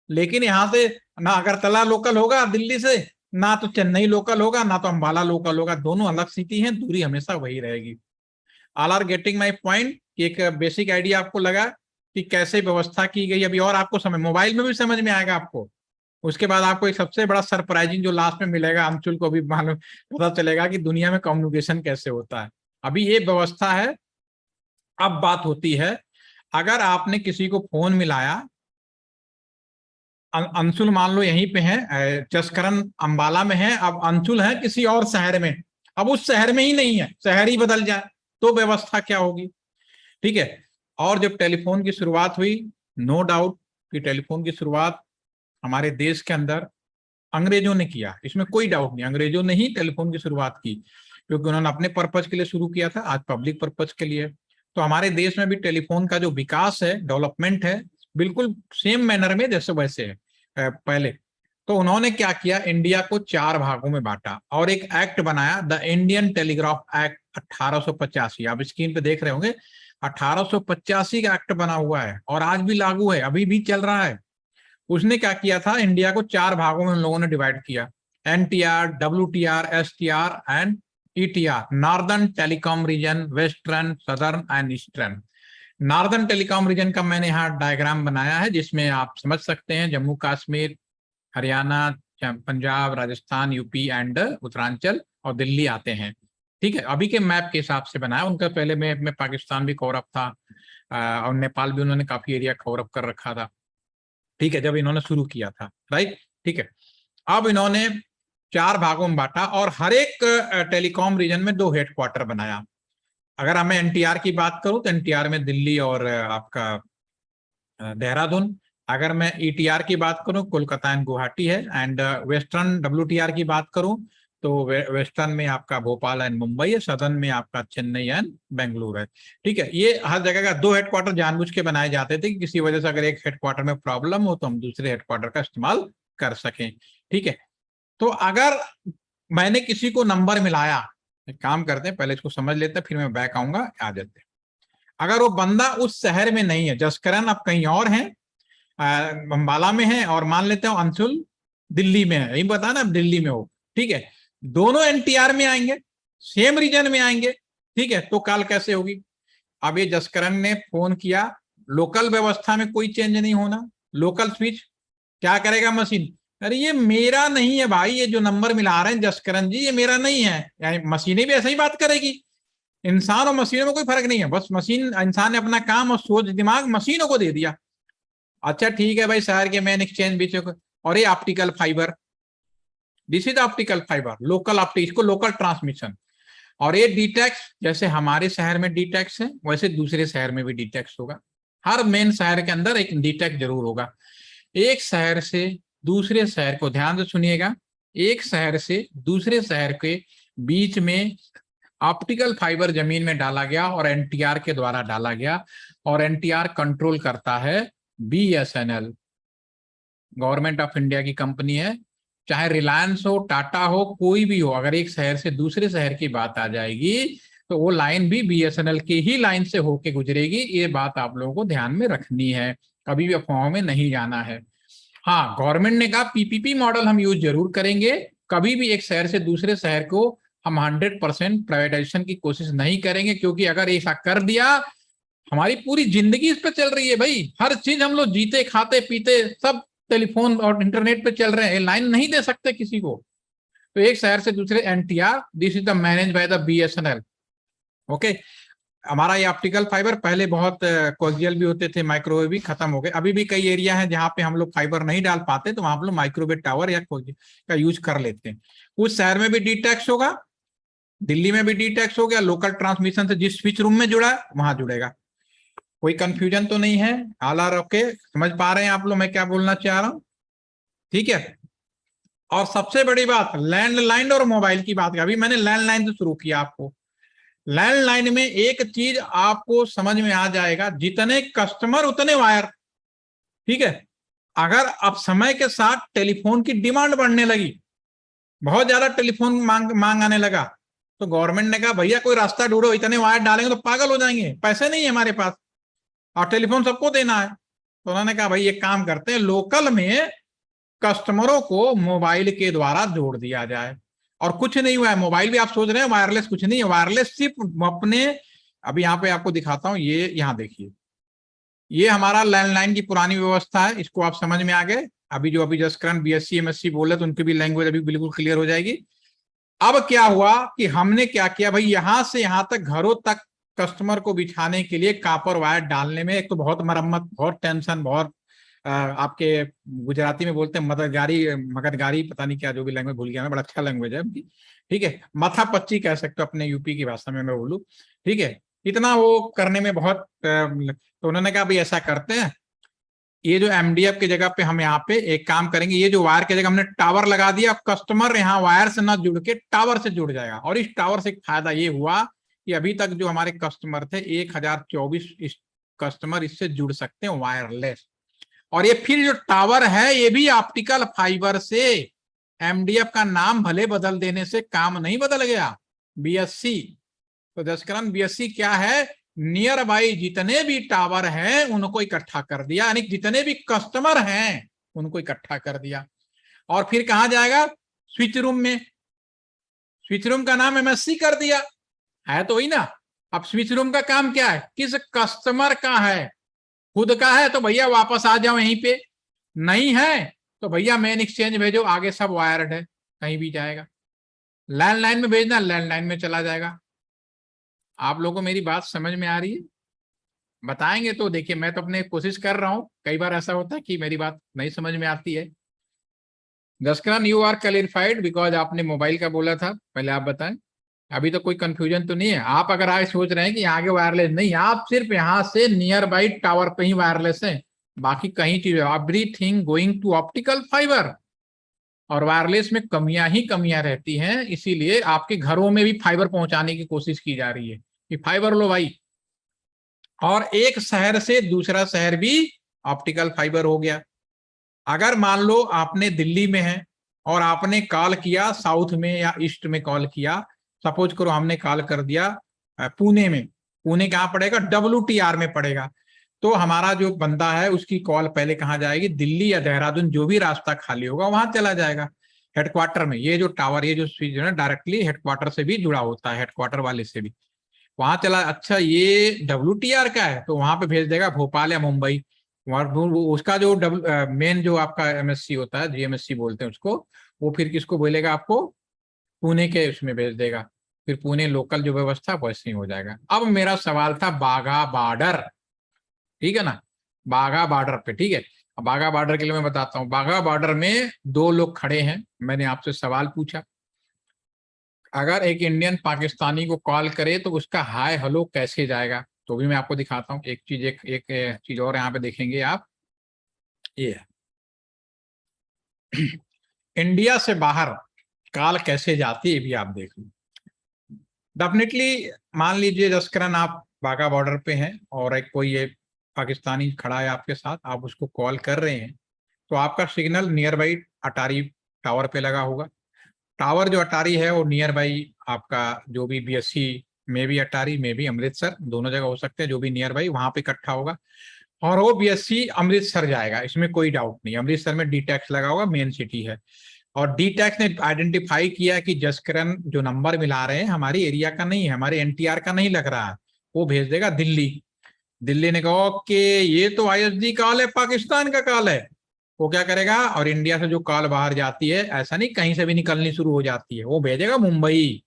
लेकिन यहां से ना अगरतला लोकल होगा दिल्ली से, ना तो चेन्नई लोकल होगा, ना तो अंबाला लोकल होगा, दोनों अलग सिटी हैं, दूरी हमेशा वही रहेगी। All are getting my point? एक बेसिक आइडिया आपको लगा कि कैसे व्यवस्था की गई। अभी और आपको समझ, मोबाइल में भी समझ में आएगा आपको। उसके बाद आपको एक सबसे बड़ा सरप्राइजिंग जो लास्ट में मिलेगा, अंशुल को भी मालूम पता चलेगा कि दुनिया में कम्युनिकेशन कैसे होता है। अभी ये व्यवस्था है। अब बात होती है, अगर आपने किसी को फोन मिलाया, अंशुल मान लो यहीं पे है, जसकरण अंबाला में है, अब अंशुल है किसी और शहर में, अब उस शहर में ही नहीं है, शहर ही बदल जाए, तो व्यवस्था क्या होगी? ठीक है। और जब टेलीफोन की शुरुआत हुई, नो डाउट कि टेलीफोन की शुरुआत हमारे देश के अंदर अंग्रेजों ने किया, इसमें कोई डाउट नहीं, अंग्रेजों ने ही टेलीफोन की शुरुआत की, क्योंकि उन्होंने अपने पर्पज के लिए शुरू किया था, आज पब्लिक पर्पज के लिए। तो हमारे देश में भी टेलीफोन का जो विकास है, डेवलपमेंट है, बिल्कुल सेम मैनर में जैसे वैसे है पहले। तो उन्होंने क्या किया, इंडिया को 4 भागों में बांटा और एक एक्ट बनाया, द इंडियन टेलीग्राफ एक्ट 1885। आप स्क्रीन पे देख रहे होंगे, 1885 का एक्ट बना हुआ है और आज भी लागू है, अभी भी चल रहा है। उसने क्या किया था, इंडिया को 4 भागों में उन लोगों ने डिवाइड किया, NTR, WTR, STR and ETR, northern telecom region, western, southern and eastern. Northern telecom region का मैंने यहाँ डायग्राम बनाया है, जिसमें आप समझ सकते हैं जम्मू कश्मीर, हरियाणा, पंजाब, राजस्थान, यूपी एंड उत्तरांचल और दिल्ली आते हैं। ठीक है, अभी के मैप के हिसाब से बनाया, उनका पहले मैप में पाकिस्तान भी कवर अप था और नेपाल भी उन्होंने काफी एरिया कवर अप कर रखा था। ठीक है, जब इन्होंने शुरू किया था, राइट। ठीक है, अब इन्होंने 4 भागों में बांटा और हर एक टेलीकॉम रीजन में 2 हेडक्वार्टर बनाया। अगर हमें एनटीआर की बात करूं तो एनटीआर में दिल्ली और आपका देहरादून। अगर मैं ईटीआर की बात करूं, कोलकाता एंड गुवाहाटी है। एंड वेस्टर्न डब्ल्यूटीआर की बात करूं तो वेस्टर्न में आपका भोपाल एंड मुंबई है, सदर्न में आपका चेन्नई एंड बेंगलुरु है। ठीक है, ये हर जगह का 2 हेडक्वार्टर जानबूझ के बनाए जाते थे कि किसी वजह से अगर एक हेडक्वार्टर में प्रॉब्लम हो तो हम दूसरे हेडक्वार्टर का इस्तेमाल कर सकें। ठीक है, तो अगर मैंने किसी को नंबर मिलाया, एक काम करते हैं, पहले इसको समझ लेते हैं, फिर मैं बैक आऊंगा, आ जाते हैं। अगर वो बंदा उस शहर में नहीं है, जसकरण आप कहीं और हैं, अंबाला में है, और मान लेते हो अंशुल दिल्ली में है, यही बता ना, दिल्ली में हो, ठीक है, दोनों एनटीआर में आएंगे, सेम रीजन में आएंगे। ठीक है, तो कॉल कैसे होगी? अब ये जसकरण ने फोन किया, लोकल व्यवस्था में कोई चेंज नहीं होना, लोकल स्विच क्या करेगा मशीन, अरे ये मेरा नहीं है भाई, ये जो नंबर मिला रहे हैं जसकरण जी ये मेरा नहीं है। यानी मशीनें भी ऐसा ही बात करेगी, इंसान और मशीनों में कोई फर्क नहीं है, बस मशीन, इंसान ने अपना काम और सोच दिमाग मशीनों को दे दिया। अच्छा ठीक है भाई, शहर के मेन एक्सचेंज बीच, और ये optical fibre, this is optical fibre, local optic, इसको लोकल ट्रांसमिशन। और ये डीटेक्स, जैसे हमारे शहर में डीटेक्स है वैसे दूसरे शहर में भी डीटेक्स होगा। हर मेन शहर के अंदर एक डीटेक्स जरूर होगा। एक शहर से दूसरे शहर को, ध्यान से सुनिएगा, एक शहर से दूसरे शहर के बीच में ऑप्टिकल फाइबर जमीन में डाला गया और एनटीआर के द्वारा डाला गया, और एनटीआर कंट्रोल करता है बीएसएनएल, गवर्नमेंट ऑफ इंडिया की कंपनी है। चाहे रिलायंस हो, टाटा हो, कोई भी हो, अगर एक शहर से दूसरे शहर की बात आ जाएगी तो वो लाइन भी बीएसएनएल की ही लाइन से होके गुजरेगी। ये बात आप लोगों को ध्यान में रखनी है, कभी भी अफवाहों में नहीं जाना है। हाँ, गवर्नमेंट ने कहा पीपीपी मॉडल हम यूज जरूर करेंगे, कभी भी एक शहर से दूसरे शहर को हम 100% प्राइवेटाइजेशन की कोशिश नहीं करेंगे, क्योंकि अगर ऐसा कर दिया, हमारी पूरी जिंदगी इस पे चल रही है भाई, हर चीज हम लोग जीते खाते पीते सब टेलीफोन और इंटरनेट पे चल रहे हैं, लाइन नहीं दे सकते किसी को। तो एक शहर से दूसरे NTR, this is the manage by the BSNL. Okay, हमारा ये ऑप्टिकल फाइबर पहले बहुत कोएक्सियल भी होते थे, माइक्रोवेव भी खत्म हो गए। अभी भी कई एरिया है जहाँ पे हम लोग फाइबर नहीं डाल पाते, तो वहां पर माइक्रोवेव टावर या का यूज कर लेते हैं। उस शहर में भी डीटेक्स होगा, दिल्ली में भी डीटेक्स हो गया, लोकल ट्रांसमिशन से जिस स्विच रूम में जुड़ा है वहां जुड़ेगा। कोई कंफ्यूजन तो नहीं है? ऑल आर ओके, समझ पा रहे हैं आप लोग मैं क्या बोलना चाह रहा हूं? ठीक है। और सबसे बड़ी बात, लैंडलाइन और मोबाइल की बात, अभी मैंने लैंडलाइन से शुरू किया आपको। लैंडलाइन में एक चीज आपको समझ में आ जाएगा, जितने कस्टमर उतने वायर। ठीक है, अगर अब समय के साथ टेलीफोन की डिमांड बढ़ने लगी, बहुत ज्यादा टेलीफोन मांग आने लगा, तो गवर्नमेंट ने कहा भैया कोई रास्ता ढूंढो, इतने वायर डालेंगे तो पागल हो जाएंगे, पैसे नहीं है हमारे पास और टेलीफोन सबको देना है। तो उन्होंने कहा भाई एक काम करते हैं, लोकल में कस्टमरों को मोबाइल के द्वारा जोड़ दिया जाए। और कुछ नहीं हुआ है, मोबाइल भी आप सोच रहे हैं वायरलेस, कुछ नहीं है वायरलेस, सिर्फ अपने, अभी यहाँ पे आपको दिखाता हूँ, ये यहाँ देखिए, ये हमारा लैंडलाइन की पुरानी व्यवस्था है, इसको आप समझ में आ गए। अभी जो अभी जसकरण बीएससी एमएससी बोले तो उनकी भी लैंग्वेज अभी बिल्कुल क्लियर हो जाएगी। अब क्या हुआ कि हमने क्या किया भाई, यहां से यहां तक घरों तक कस्टमर को बिछाने के लिए कॉपर वायर डालने में एक तो बहुत मरम्मत, बहुत टेंशन, बहुत आपके गुजराती में बोलते हैं मगदगारी, पता नहीं क्या जो भी लैंग्वेज भूल गया मैं, बड़ा अच्छा लैंग्वेज है। ठीक है, माथा पच्ची कह सकते हो अपने यूपी की भाषा में मैं बोलूँ। ठीक है, इतना वो करने में बहुत, तो उन्होंने कहा भाई ऐसा करते हैं, ये जो एमडीएफ की जगह पे हम यहाँ पे एक काम करेंगे, ये जो वायर की जगह हमने टावर लगा दिया, कस्टमर यहाँ वायर से ना जुड़ के टावर से जुड़ जाएगा। और इस टावर से एक फायदा ये हुआ कि अभी तक जो हमारे कस्टमर थे 1024 कस्टमर इससे जुड़ सकते हैं वायरलेस। और ये फिर जो टावर है ये भी ऑप्टिकल फाइबर से, एमडीएफ का नाम भले बदल देने से काम नहीं बदल गया, बीएससी। तो जसकरण बीएससी क्या है, नियर बाई जितने भी टावर हैं उनको इकट्ठा कर दिया, यानी जितने भी कस्टमर हैं उनको इकट्ठा कर दिया। और फिर कहां जाएगा, स्विच रूम में, स्विच रूम का नाम एमएससी कर दिया है तो ही ना। अब स्विच रूम का काम क्या है, किस कस्टमर का है, खुद का है तो भैया वापस आ जाओ यहीं पे, नहीं है तो भैया मेन एक्सचेंज भेजो, आगे सब वायर्ड है, कहीं भी जाएगा। लैंडलाइन में भेजना, लैंडलाइन में चला जाएगा। आप लोगों को मेरी बात समझ में आ रही है? बताएंगे तो देखिए, मैं तो अपने कोशिश कर रहा हूं, कई बार ऐसा होता है कि मेरी बात नहीं समझ में आती है। Jaskaran you are clarified, because आपने मोबाइल का बोला था, पहले आप बताएं, अभी तो कोई कंफ्यूजन तो नहीं है? आप अगर आगे सोच रहे हैं कि आगे वायरलेस नहीं, आप सिर्फ यहाँ से नियर बाई टावर पे ही वायरलेस है, बाकी कहीं चीज, everything going to optical fibre. और वायरलेस में कमियां ही कमियां रहती हैं, इसीलिए आपके घरों में भी फाइबर पहुंचाने की कोशिश की जा रही है कि फाइबर लो भाई। और एक शहर से दूसरा शहर भी ऑप्टिकल फाइबर हो गया। अगर मान लो आपने दिल्ली में है और आपने कॉल किया साउथ में या ईस्ट में कॉल किया, सपोज करो हमने कॉल कर दिया पुणे में, पुणे कहाँ पड़ेगा, WTR में पड़ेगा, तो हमारा जो बंदा है उसकी कॉल पहले कहाँ जाएगी, दिल्ली या देहरादून, जो भी रास्ता खाली होगा वहां चला जाएगा हेडक्वार्टर में। ये जो टावर, ये जो स्विच है ना, डायरेक्टली हेडक्वार्टर से भी जुड़ा होता है, हेडक्वार्टर वाले से भी वहां चला। अच्छा ये WTR का है तो वहां पे भेज देगा भोपाल या मुंबई, उसका जो मेन जो आपका एमएससी होता है, जीएमएससी बोलते हैं उसको, वो फिर किसको बोलेगा, आपको पुणे के उसमें भेज देगा, फिर पुणे लोकल जो व्यवस्था वैसे ही हो जाएगा। अब मेरा सवाल था बाघा बॉर्डर, ठीक है ना, बाघा बॉर्डर पे, ठीक है। अब बाघा बॉर्डर के लिए मैं बताता हूँ, बाघा बॉर्डर में 2 लोग खड़े हैं। मैंने आपसे सवाल पूछा, अगर एक इंडियन पाकिस्तानी को कॉल करे तो उसका हाय हेलो कैसे जाएगा, तो भी मैं आपको दिखाता हूँ। एक चीज और यहाँ पे देखेंगे आप, ये इंडिया से बाहर कॉल कैसे जाती है भी आप देख लो। डेफिनेटली मान लीजिए जसकरन आप बाघा बॉर्डर पे हैं और एक कोई ये पाकिस्तानी खड़ा है आपके साथ, आप उसको कॉल कर रहे हैं, तो आपका signal near by Attari tower पे लगा होगा। टावर जो अटारी है वो नियर बाई आपका जो भी बीएससी में भी अटारी में भी अमृतसर, दोनों जगह हो सकते हैं, जो भी नियर बाई वहां पे इकट्ठा होगा, और वो बीएससी अमृतसर जाएगा, इसमें कोई डाउट नहीं। अमृतसर में डी टैक्स लगा होगा, मेन सिटी है, और डी टैक्स ने आइडेंटिफाई किया कि जसकरन जो नंबर मिला रहे हैं हमारी एरिया का नहीं है, हमारे एनटीआर का नहीं लग रहा है, वो भेज देगा दिल्ली। दिल्ली ने कहा ओके ये तो आईएसडी कॉल है, पाकिस्तान का कॉल है, वो क्या करेगा, और इंडिया से जो कॉल बाहर जाती है, ऐसा नहीं कहीं से भी निकलनी शुरू हो जाती है, वो भेजेगा मुंबई।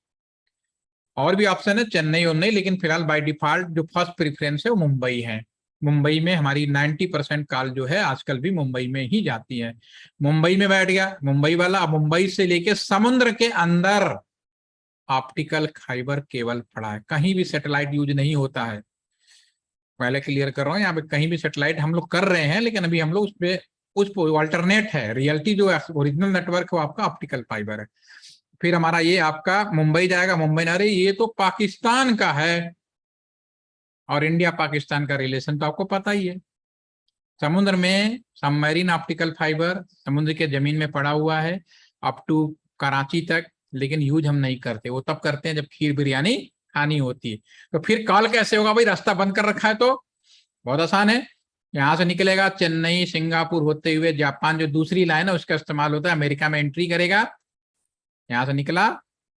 और भी ऑप्शन है चेन्नई और नहीं, लेकिन फिलहाल बाय डिफॉल्ट जो फर्स्ट प्रेफरेंस है वो मुंबई है। मुंबई में हमारी 90% कॉल जो है आजकल भी मुंबई में ही जाती है। मुंबई में बैठ गया मुंबई वाला, अब मुंबई से लेके समुद्र के अंदर ऑप्टिकल फाइबर केबल पड़ा है, कहीं भी सैटेलाइट यूज नहीं होता है। पहले क्लियर कर रहा हूँ, यहाँ पे कहीं भी सैटेलाइट हम लोग कर रहे हैं, लेकिन अभी हम लोग उस अल्टरनेट है, रियलिटी जो ओरिजिनल नेटवर्क है वो आपका ऑप्टिकल फाइबर है। फिर हमारा ये आपका मुंबई जाएगा, मुंबई ना, अरे ये तो पाकिस्तान का है, और इंडिया पाकिस्तान का रिलेशन तो आपको पता ही है। समुद्र में सबमरीन ऑप्टिकल फाइबर समुद्र के जमीन में पड़ा हुआ है अप टू कराची तक, लेकिन यूज हम नहीं करते, वो तब करते हैं जब खीर बिरयानी खानी होती है। तो फिर कॉल कैसे होगा भाई, रास्ता बंद कर रखा है, तो बहुत आसान है, यहाँ से निकलेगा चेन्नई सिंगापुर होते हुए जापान, जो दूसरी लाइन है उसका इस्तेमाल होता है, अमेरिका में एंट्री करेगा, यहाँ से निकला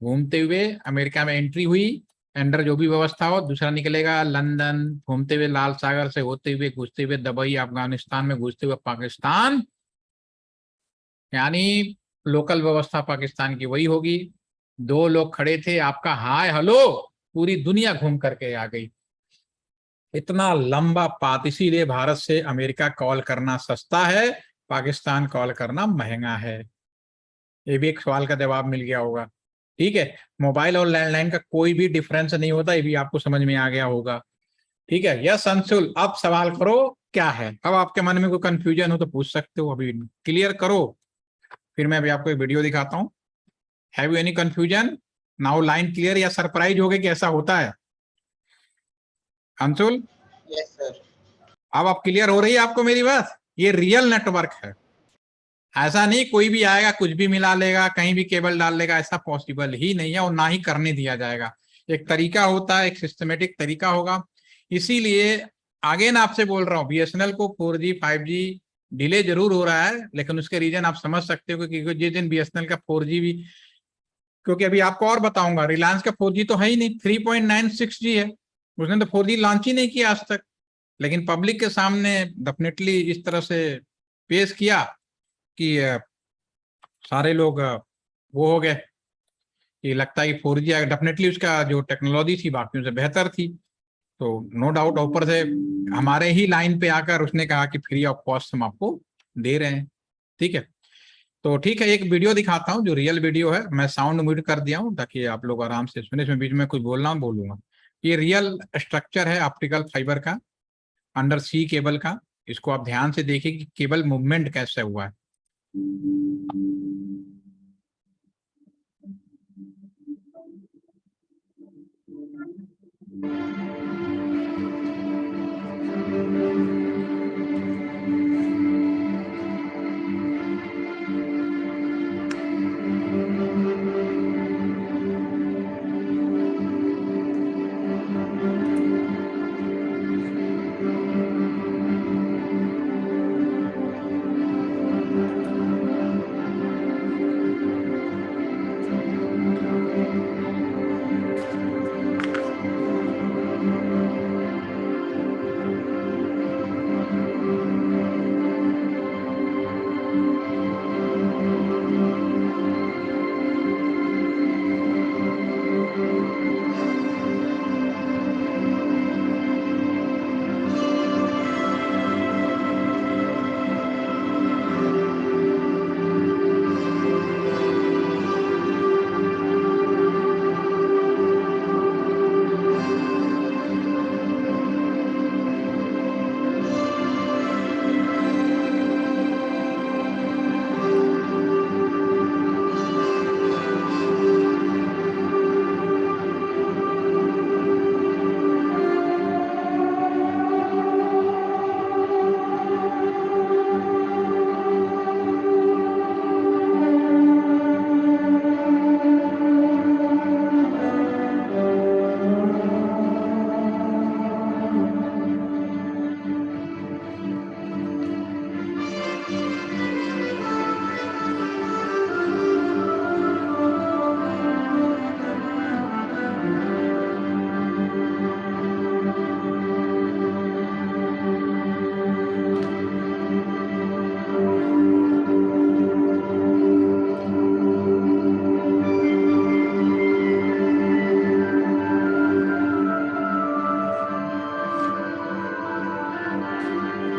घूमते हुए अमेरिका में एंट्री हुई, अंडर जो भी व्यवस्था हो, दूसरा निकलेगा लंदन, घूमते हुए लाल सागर से होते हुए घुसते हुए दुबई, अफगानिस्तान में घुसते हुए पाकिस्तान, यानी लोकल व्यवस्था पाकिस्तान की वही होगी। 2 लोग खड़े थे, आपका हाय हेलो पूरी दुनिया घूम करके आ गई। इतना लंबा पाथ, इसीलिए भारत से अमेरिका कॉल करना सस्ता है, पाकिस्तान कॉल करना महंगा है। ये भी एक सवाल का जवाब मिल गया होगा, ठीक है। मोबाइल और लैंडलाइन का कोई भी डिफरेंस नहीं होता, ये भी आपको समझ में आ गया होगा, ठीक है। यस अंशुल, अब सवाल करो क्या है, अब आपके मन में कोई कंफ्यूजन हो तो पूछ सकते हो, अभी क्लियर करो, फिर मैं अभी आपको एक वीडियो दिखाता हूँ। Have you any confusion now, line clear, या सरप्राइज हो गए कि ऐसा होता है अंशुल? Yes, sir. अब आप क्लियर हो रही है आपको मेरी बात, ये रियल नेटवर्क है, ऐसा नहीं कोई भी आएगा कुछ भी मिला लेगा कहीं भी केबल डाल लेगा, ऐसा पॉसिबल ही नहीं है, और ना ही करने दिया जाएगा। एक तरीका होता है, एक सिस्टमेटिक तरीका होगा, इसीलिए आगे ना आपसे बोल रहा हूँ, बीएसएनएल को 4G 5G डिले जरूर हो रहा है, लेकिन उसके रीजन आप समझ सकते हो, क्योंकि जिस दिन बीएसएनएल का 4G भी, क्योंकि अभी आपको और बताऊंगा, रिलायंस का 4G तो है ही नहीं, 3.96G है, उसने तो 4G लॉन्च ही नहीं किया आज तक, लेकिन पब्लिक के सामने डेफिनेटली इस तरह से पेश किया कि सारे लोग वो हो गए, ये लगता है कि 4G डेफिनेटली उसका जो टेक्नोलॉजी थी बाकियों से बेहतर थी, तो नो डाउट ऊपर से हमारे ही लाइन पे आकर उसने कहा कि फ्री ऑफ कॉस्ट हम आपको दे रहे हैं, ठीक है। तो ठीक है, एक वीडियो दिखाता हूँ जो रियल वीडियो है, मैं साउंड म्यूट कर दिया हूँ ताकि आप लोग आराम से सुने, इसमें बीच में कुछ बोलना बोलूंगा। ये रियल स्ट्रक्चर है ऑप्टिकल फाइबर का, अंडर सी केबल का, इसको आप ध्यान से देखिए कि केबल मूवमेंट कैसे हुआ है।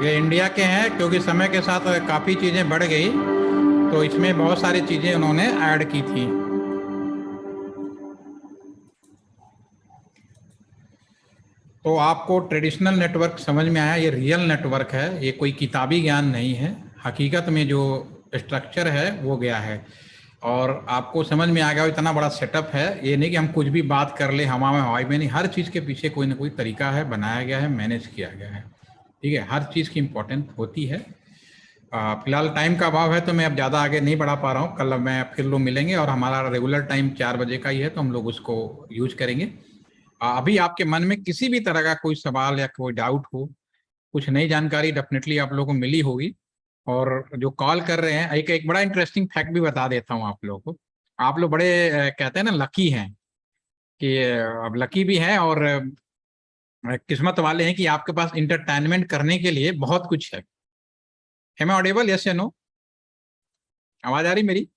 ये इंडिया के हैं, क्योंकि समय के साथ काफ़ी चीज़ें बढ़ गई तो इसमें बहुत सारी चीज़ें उन्होंने ऐड की थी। तो आपको ट्रेडिशनल नेटवर्क समझ में आया, ये रियल नेटवर्क है, ये कोई किताबी ज्ञान नहीं है, हकीकत में जो स्ट्रक्चर है वो गया है। और आपको समझ में आ गया इतना बड़ा सेटअप है, ये नहीं कि हम कुछ भी बात कर ले हवा में हवाई में, नहीं, हर चीज़ के पीछे कोई ना कोई तरीका है, बनाया गया है, मैनेज किया गया है। ठीक है, हर चीज़ की इम्पोर्टेंट होती है। फिलहाल टाइम का अभाव है तो मैं अब ज़्यादा आगे नहीं बढ़ा पा रहा हूँ। कल मैं फिर लोग मिलेंगे और हमारा रेगुलर टाइम 4 बजे का ही है, तो हम लोग उसको यूज करेंगे। अभी आपके मन में किसी भी तरह का कोई सवाल या कोई डाउट हो, कुछ नई जानकारी डेफिनेटली आप लोगों को मिली होगी। और जो कॉल कर रहे हैं, एक बड़ा इंटरेस्टिंग फैक्ट भी बता देता हूँ आप लोगों को। आप लोग बड़े कहते हैं ना लकी हैं, कि अब लकी भी हैं और किस्मत वाले हैं कि आपके पास इंटरटेनमेंट करने के लिए बहुत कुछ है। Am I audible? Yes या no? आवाज आ रही मेरी?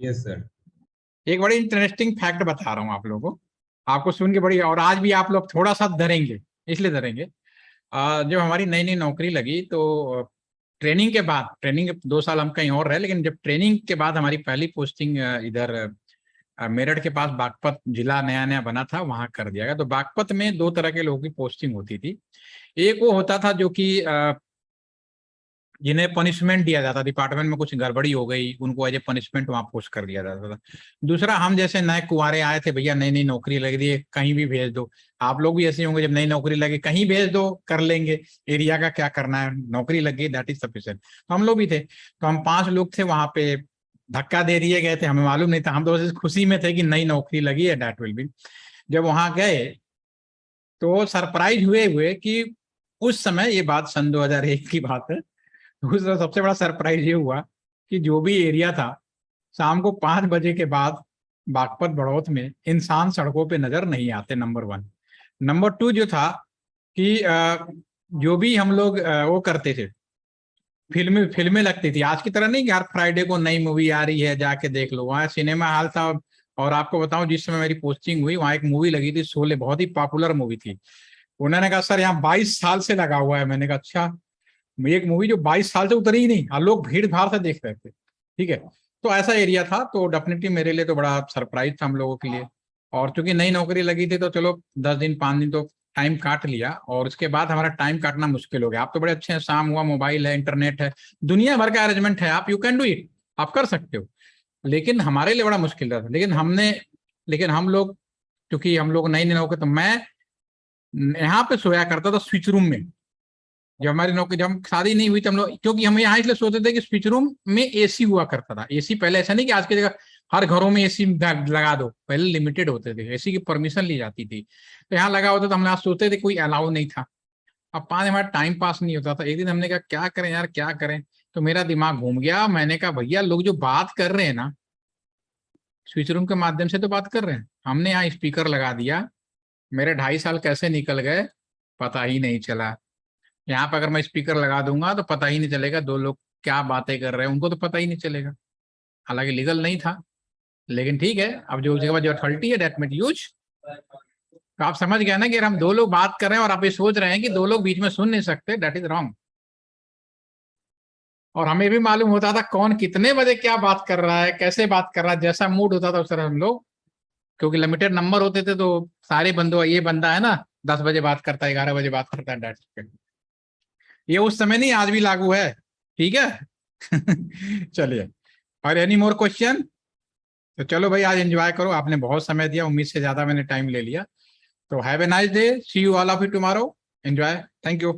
Yes sir. एक बड़ी इंटरेस्टिंग फैक्ट बता रहा हूँ आप लोगों को, आपको सुन के बड़ी, और आज भी आप लोग थोड़ा सा डरेंगे, इसलिए डरेंगे। जब हमारी नई नई नौकरी लगी तो ट्रेनिंग के बाद, ट्रेनिंग 2 साल हम कहीं और रहे, लेकिन जब ट्रेनिंग के बाद हमारी पहली पोस्टिंग इधर मेरठ के पास बागपत जिला नया नया बना था, वहां कर दिया गया। तो बागपत में 2 तरह के लोगों की पोस्टिंग होती थी। एक वो होता था जो कि जिन्हें पनिशमेंट दिया जाता, डिपार्टमेंट में कुछ गड़बड़ी हो गई, उनको एज ए पनिशमेंट वहां पोस्ट कर दिया जाता था। दूसरा, हम जैसे नए कुंवारे आए थे, भैया नई नई नौकरी लग रही है, कहीं भी भेज दो। आप लोग भी ऐसे होंगे, जब नई नौकरी लगे कहीं भेज दो, कर लेंगे, एरिया का क्या करना है, नौकरी लग गई, दैट इज सफिशिएंट। तो हम लोग भी थे, तो हम 5 लोग थे वहां पे, धक्का दे दिए गए थे, हमें मालूम नहीं था, हम तो बस खुशी में थे कि नई नौकरी लगी है, दैट विल बी। जब वहां गए तो सरप्राइज हुए कि उस समय, ये बात सन 2001 की बात है, दूसरा सबसे बड़ा सरप्राइज ये हुआ कि जो भी एरिया था, शाम को 5 बजे के बाद बागपत बड़ौत में इंसान सड़कों पे नजर नहीं आते, नंबर 1। नंबर 2 जो था कि जो भी हम लोग वो करते थे, फिल्में लगती थी, आज की तरह नहीं कि हर फ्राइडे को नई मूवी आ रही है जाके देख लो, वहाँ सिनेमा हॉल था। और आपको बताऊं, जिस समय मेरी पोस्टिंग हुई वहाँ एक मूवी लगी थी, शोले, बहुत ही पॉपुलर मूवी थी। उन्होंने कहा सर यहाँ 22 साल से लगा हुआ है। मैंने कहा अच्छा, एक मूवी जो 22 साल से उतरी ही नहीं, और लोग भीड़ भाड़ से देख रहे थे। ठीक है, तो ऐसा एरिया था, तो डेफिनेटली मेरे लिए तो बड़ा सरप्राइज था हम लोगों के लिए। और चूंकि नई नौकरी लगी थी तो चलो 10 दिन 5 दिन तो टाइम काट लिया, और उसके बाद हमारा टाइम काटना मुश्किल हो गया। आप तो बड़े अच्छे हैं, शाम हुआ, मोबाइल है, इंटरनेट है, दुनिया भर का अरेंजमेंट है, आप यू कैन डू इट, आप कर सकते हो। लेकिन हमारे लिए बड़ा मुश्किल था। लेकिन हम लोग, क्योंकि हम लोग नई नई नौकरी, तो मैं यहाँ पे सोया करता था स्विच रूम में। जब हमारी नौकरी, जब शादी नहीं हुई तो हम लोग, क्योंकि हम यहाँ इसलिए सोचते थे कि स्विच रूम में एसी हुआ करता था। एसी पहले ऐसा नहीं कि आज की जगह हर घरों में एसी लगा दो, पहले लिमिटेड होते थे, एसी की परमिशन ली जाती थी, तो यहाँ लगा होता था। हम यहाँ सोचते थे, कोई अलाउ नहीं था। अब 5 हमारा टाइम पास नहीं होता था। एक दिन हमने कहा क्या करें यार, क्या करें, तो मेरा दिमाग घूम गया। मैंने कहा भैया लोग जो बात कर रहे हैं ना, स्विच रूम के माध्यम से तो बात कर रहे हैं, हमने यहाँ स्पीकर लगा दिया, मेरे 2.5 साल कैसे निकल गए पता ही नहीं चला। यहाँ पर अगर मैं स्पीकर लगा दूंगा तो पता ही नहीं चलेगा 2 लोग क्या बातें कर रहे हैं, उनको तो पता ही नहीं चलेगा। हालांकि लीगल नहीं था, लेकिन ठीक है, अब जो जगह जो अथॉरिटी है दैट मेड यूज। तो आप समझ गए ना कि हम 2 लोग बात कर रहे हैं और आप ये सोच रहे हैं कि 2 लोग बीच में सुन नहीं सकते, दैट इज रॉन्ग। और हमें भी मालूम होता था कौन कितने बजे क्या बात कर रहा है, कैसे बात कर रहा है, जैसा मूड होता था उस तरह हम लोग, क्योंकि लिमिटेड नंबर होते थे, तो सारे बंदों, ये बंदा है ना 10 बजे बात करता है, 11 बजे बात करता है, दैट ये उस समय नहीं, आज भी लागू है। ठीक है चलिए, और एनी मोर क्वेश्चन? तो चलो भाई, आज एंजॉय करो, आपने बहुत समय दिया, उम्मीद से ज्यादा मैंने टाइम ले लिया। तो have a nice day, see you all of you tomorrow, enjoy, thank you.